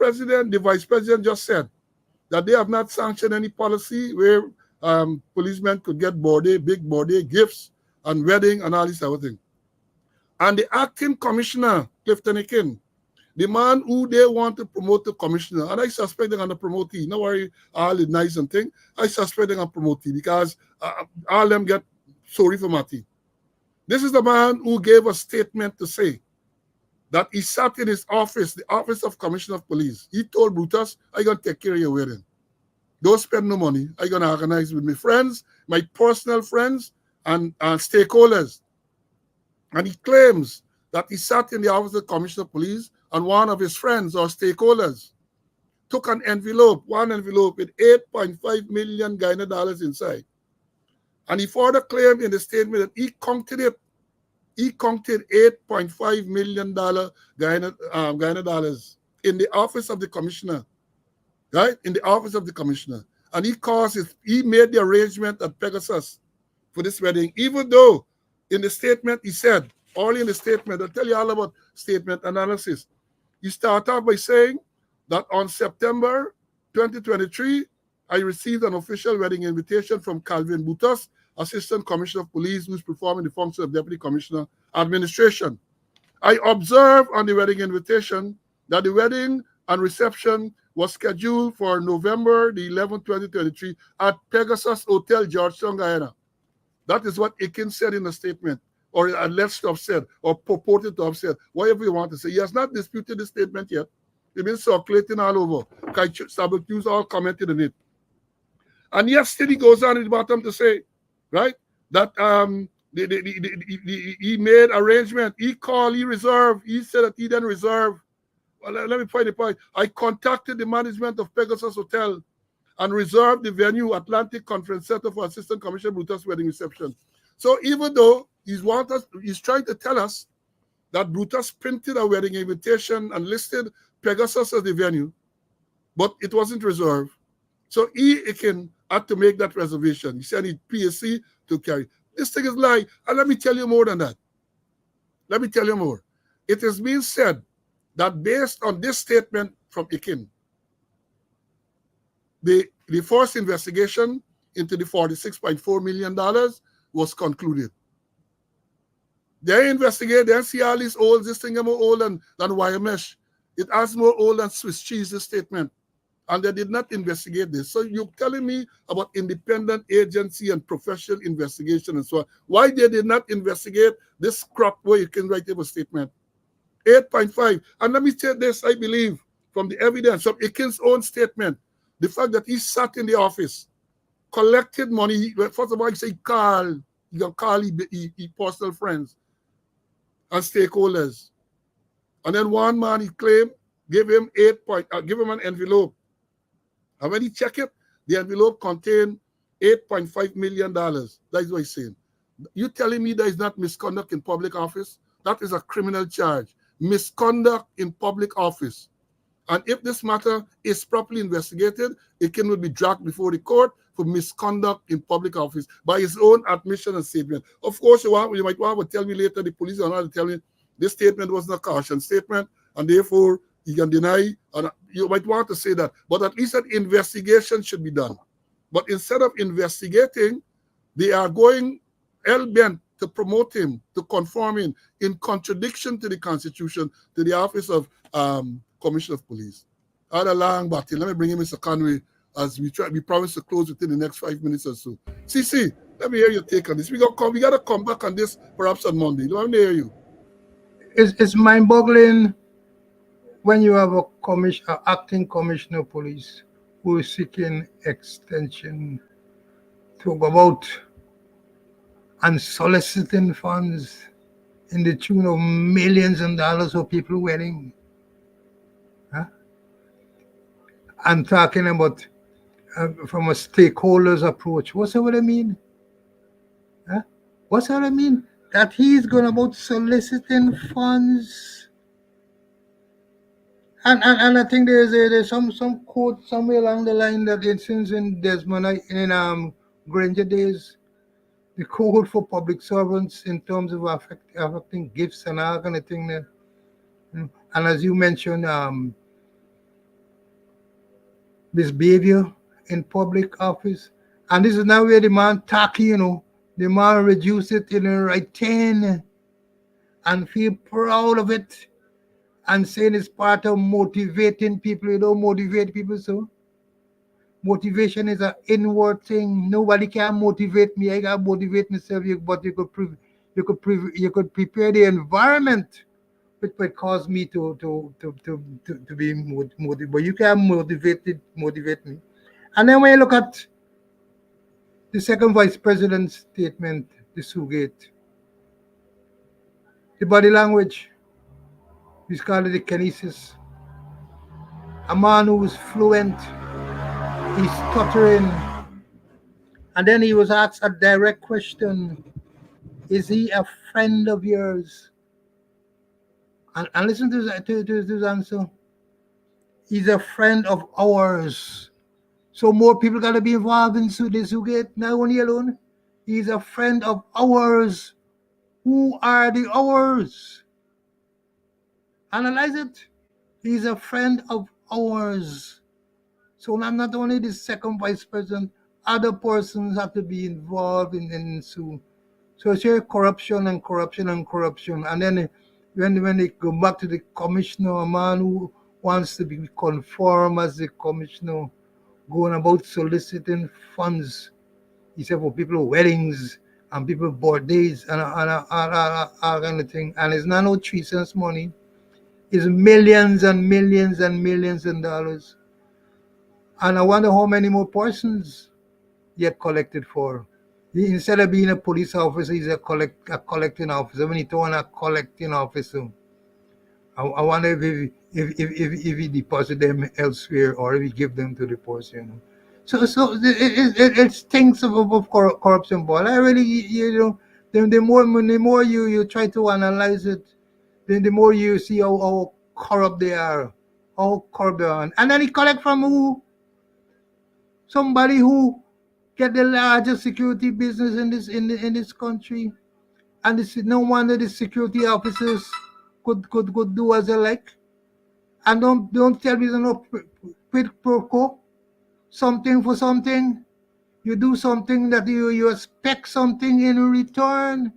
vice president just said that they have not sanctioned any policy where policemen could get big body, gifts, and wedding and all this type of thing. And the acting commissioner, Clifton Akin, the man who they want to promote the commissioner, and I suspect they're going to promote him. No worry, all is nice and thing. I suspect they're going to promote him because all of them get sorry for Matty. This is the man who gave a statement to say that he sat in his office, the office of Commissioner of Police. He told Brutus, I'm going to take care of your wedding. Don't spend no money. I'm going to organize with my friends, my personal friends, and stakeholders. And he claims that he sat in the office of the Commissioner of Police and one of his friends or stakeholders took one envelope with $8.5 million dollars inside. And he further claimed in the statement that he counted it. He counted $8.5 million Guyana dollars in the office of the commissioner, right? In the office of the commissioner. And he made the arrangement at Pegasus for this wedding, even though in the statement he said, only in the statement, I'll tell you all about statement analysis. He started off by saying that on September 2023, I received an official wedding invitation from Calvin Brutus, Assistant Commissioner of Police, who's performing the function of Deputy Commissioner Administration. I observed on the wedding invitation that the wedding and reception was scheduled for November the 11th, 2023 at Pegasus Hotel, Georgetown, Guyana. That is what Akin said in the statement, or alleged to have said, or purported to have said, whatever you want to say. He has not disputed the statement yet. It's been circulating all over. Saboteurs all commented on it. And yesterday he goes on at the bottom to say, right, that he made arrangement. He called, he reserved. He said that he didn't reserve. Well, let me point the point. I contacted the management of Pegasus Hotel and reserved the venue, Atlantic Conference Center, for Assistant Commissioner Brutus' wedding reception. So even though he's trying to tell us that Brutus printed a wedding invitation and listed Pegasus as the venue, but it wasn't reserved. So he had to make that reservation. He said he PSC to carry. This thing is lie. And let me tell you more than that. Let me tell you more. It has been said that based on this statement from Akin, the first investigation into the $46.4 million was concluded. They investigate, they see all these old, this thing more old than wire mesh. It has more old than Swiss cheese, this statement. And they did not investigate this. So you're telling me about independent agency and professional investigation and so on. Why they did not investigate this crap where you can write a statement? 8.5. And let me say this, I believe, from the evidence of Akin's own statement, the fact that he sat in the office, collected money. First of all, he said he can call his personal friends and stakeholders. And then one man, he claimed, give him an envelope. And when he checked it, the envelope contained $8.5 million. That is what he's saying. You telling me there is not misconduct in public office? That is a criminal charge. Misconduct in public office. And if this matter is properly investigated, Akin will be dragged before the court for misconduct in public office by his own admission and statement. Of course, you might want to tell me later, the police are not to tell me this statement wasn't a caution statement, and therefore you can deny, and you might want to say that. But at least an investigation should be done. But instead of investigating, they are going hell-bent to promote him, to conform him, in contradiction to the Constitution, to the office of Commissioner of Police. I had a long battle. Let me bring in Mr. Conway as we promise to close within the next 5 minutes or so. CC, let me hear your take on this. We got to come back on this perhaps on Monday. Let me hear you. It's mind-boggling when you have a acting commissioner of police who is seeking extension talk about unsolicited funds in the tune of millions of dollars for people wedding. Huh? I'm talking about from a stakeholders approach. What's that what I mean? Huh? What's that I mean? That he's going about soliciting funds. And I think there's some quote somewhere along the line that it seems in Desmond in Granger days, the code for public servants in terms of affecting gifts and all kind of thing there. And as you mentioned, misbehavior in public office. And this is now where the man tacky, the man reduce it in the right 10 and feel proud of it and saying it's part of motivating people. You don't motivate people, so motivation is an inward thing. Nobody can motivate me. I gotta motivate myself. But you could prepare the environment which might cause me to be motivated. But you can't motivate me. And then when you look at the second vice president's statement, the Sugate, the body language, we call it the kinesis. A man who is fluent, he's stuttering. And then he was asked a direct question: is he a friend of yours? And listen to his answer. He's a friend of ours. So more people got to be involved in the Sugate, not only alone. He's a friend of ours. Who are the ours? Analyze it. He's a friend of ours. So not only the second vice president, other persons have to be involved in Sue. So it's here corruption. And then when they go back to the commissioner, a man who wants to be conformed as the commissioner, going about soliciting funds, he said, for people weddings and people birthdays and all kind of thing. And it's not no 3 cents money. It's millions and millions and millions of dollars. And I wonder how many more persons get collected for. Instead of being a police officer, he's a collecting officer. When he turn a collecting officer, I wonder if he deposit them elsewhere or if he give them to the person. So it's things of corruption, but I really, the more you try to analyze it, then the more you see how corrupt they are, and then he collect from who? Somebody who get the largest security business in this country, and this no wonder the security officers could do as they like. And don't tell me there's no quid pro quo, something for something. You do something that you expect something in return.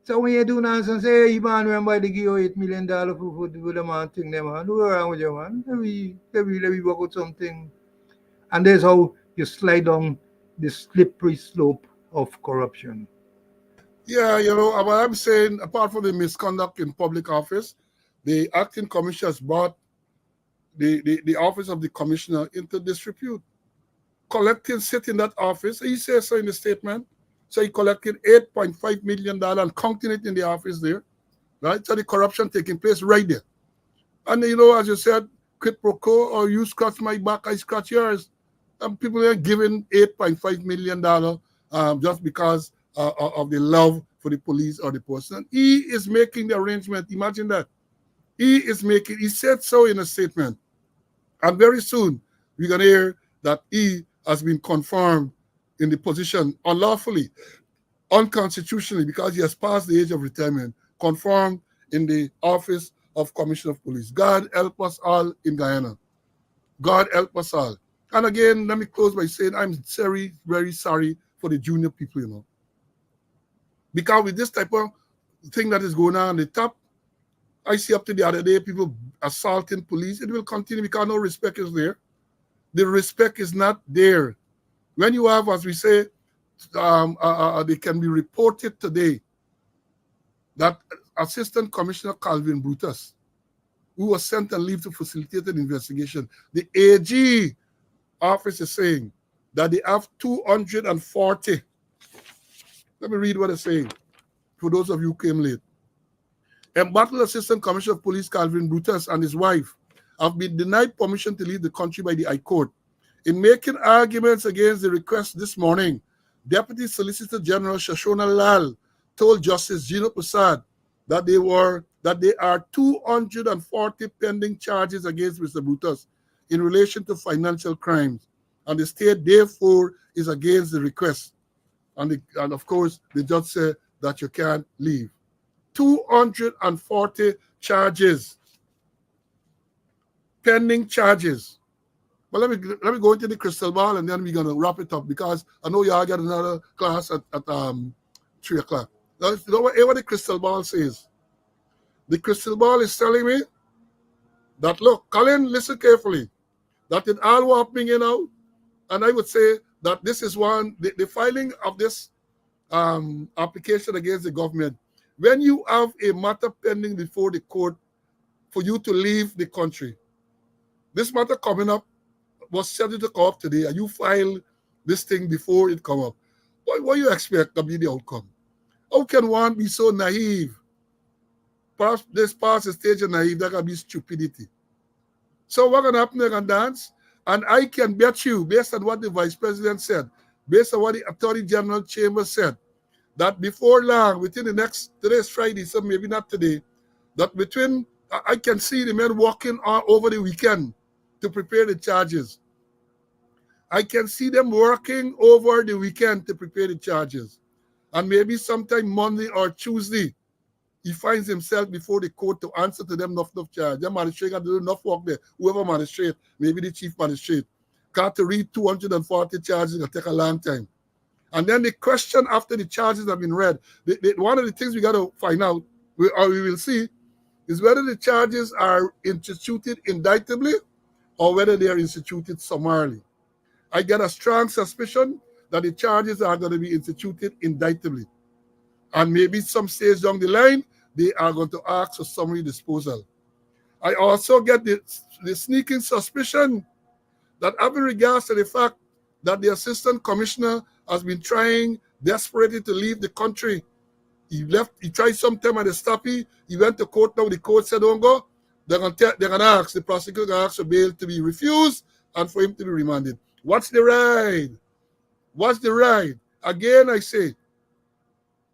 So when you do nonsense, say, hey, man, remember they give you $8 million for the man thing, man. Do around with you, man. Let me work with something. And that's how you slide down the slippery slope of corruption. Yeah, what I'm saying, apart from the misconduct in public office, the acting commissioner has brought the office of the commissioner into disrepute. Collecting, sit in that office, he says so in the statement. So he collected $8.5 million and counting it in the office there, right? So the corruption taking place right there. And as you said, quid pro quo, or you scratch my back, I scratch yours. And people are giving $8.5 million just because of the love for the police or the person. He is making the arrangement. Imagine that. He said so in a statement. And very soon, we're going to hear that he has been confirmed in the position unlawfully, unconstitutionally, because he has passed the age of retirement, confirmed in the office of Commissioner of Police. God help us all in Guyana. God help us all. And again, let me close by saying I'm very, very sorry for the junior people, Because with this type of thing that is going on the top, I see up to the other day people assaulting police. It will continue because no respect is there. The respect is not there. When you have, as we say, they can be reported today that Assistant Commissioner Calvin Brutus, who was sent on leave to facilitate an investigation, the AG office is saying that they have 240. Let me read what it's saying for those of you who came late. Embattled Assistant Commissioner of Police Calvin Brutus and his wife have been denied permission to leave the country by the High Court. In making arguments against the request this morning, Deputy Solicitor General Shashona Lal told Justice Gino Prasad that there are 240 pending charges against Mr. Brutus in relation to financial crimes, and the state therefore is against the request. And of course, the judge said that you can't leave. 240 charges, pending charges. But let me go into the crystal ball, and then we're gonna wrap it up, because I know y'all got another class at 3 o'clock. Now, you know what the crystal ball says? The crystal ball is telling me that, look, Colin, listen carefully, that it all happening, and I would say that this is the filing of this application against the government. When you have a matter pending before the court for you to leave the country, this matter coming up was scheduled to come up today, and you file this thing before it come up. What do you expect to be the outcome? How can one be so naive? Perhaps this past the stage of naive, that can be stupidity. So what's going to happen? They're going to dance, and I can bet you, based on what the Vice President said, based on what the Attorney General Chamber said, that before long, within the next, today's Friday, so maybe not today, that I can see the men walking on over the weekend to prepare the charges. I can see them working over the weekend to prepare the charges. And maybe sometime Monday or Tuesday, he finds himself before the court to answer to them enough charge. The magistrate got to do enough work there. Whoever magistrate, maybe the chief magistrate, got to read 240 charges. It'll take a long time. And then the question after the charges have been read, one of the things we got to find out, or we will see, is whether the charges are instituted indictably or whether they are instituted summarily. I get a strong suspicion that the charges are going to be instituted indictably. And maybe some stage down the line, they are going to ask for summary disposal. I also get the sneaking suspicion that, having regards to the fact that the assistant commissioner has been trying desperately to leave the country. He tried sometime at the stoppie. He went to court. Now the court said, don't go. They're going to ask, the prosecutor going to ask for bail to be refused and for him to be remanded. What's the ride? What's the ride? Again, I say,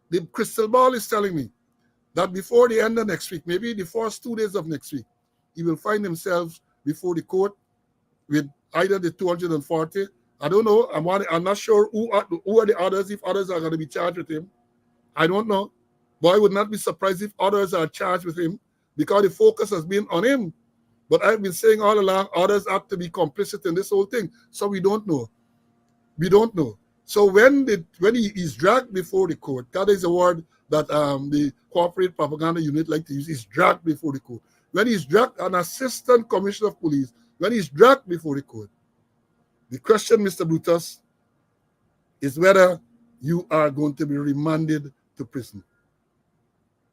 the crystal ball is telling me that before the end of next week, maybe the first 2 days of next week, he will find himself before the court with either the 240. I don't know. I'm not sure who are the others, if others are going to be charged with him. I don't know. But I would not be surprised if others are charged with him, because the focus has been on him. But I've been saying all along, others have to be complicit in this whole thing. So we don't know. We don't know. So when he is dragged before the court, that is a word that the corporate propaganda unit like to use, is dragged before the court. When he's dragged, an assistant commissioner of police, when he's dragged before the court, the question, Mr. Brutus, is whether you are going to be remanded to prison.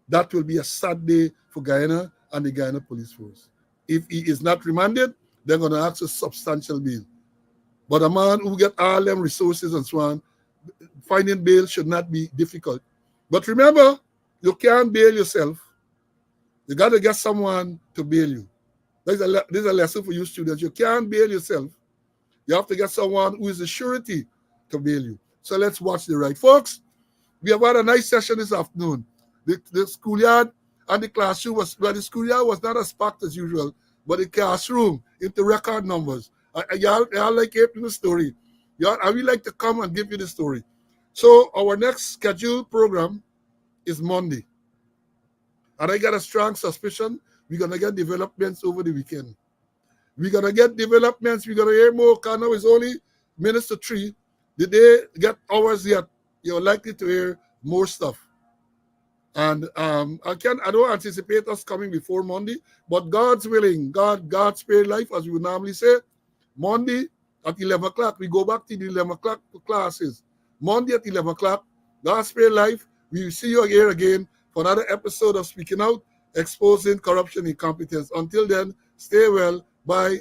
That will be a sad day for Guyana and the Guyana Police Force. If he is not remanded, they're going to ask for substantial bail. But a man who get all them resources and so on, finding bail should not be difficult. But remember, you can't bail yourself. You got to get someone to bail you. This is a lesson for you students. You can't bail yourself. You have to get someone who is a surety to bail you. So let's watch the ride. Folks, we have had a nice session this afternoon. The schoolyard and the classroom the schoolyard was not as packed as usual, but the classroom into record numbers. Y'all like hearing the story. I would like to come and give you the story. So our next scheduled program is Monday. And I got a strong suspicion we're going to get developments over the weekend. We're going to get developments. We're going to hear more. Because now it's only minutes to 3. Did they get hours yet? You're likely to hear more stuff. And I don't anticipate us coming before Monday. But God's willing, God spare life, as we would normally say. Monday at 11 o'clock, we go back to the 11 o'clock classes. Monday at 11 o'clock, God spare life. We will see you here again for another episode of Speaking Out, exposing corruption and incompetence. Until then, stay well. Bye.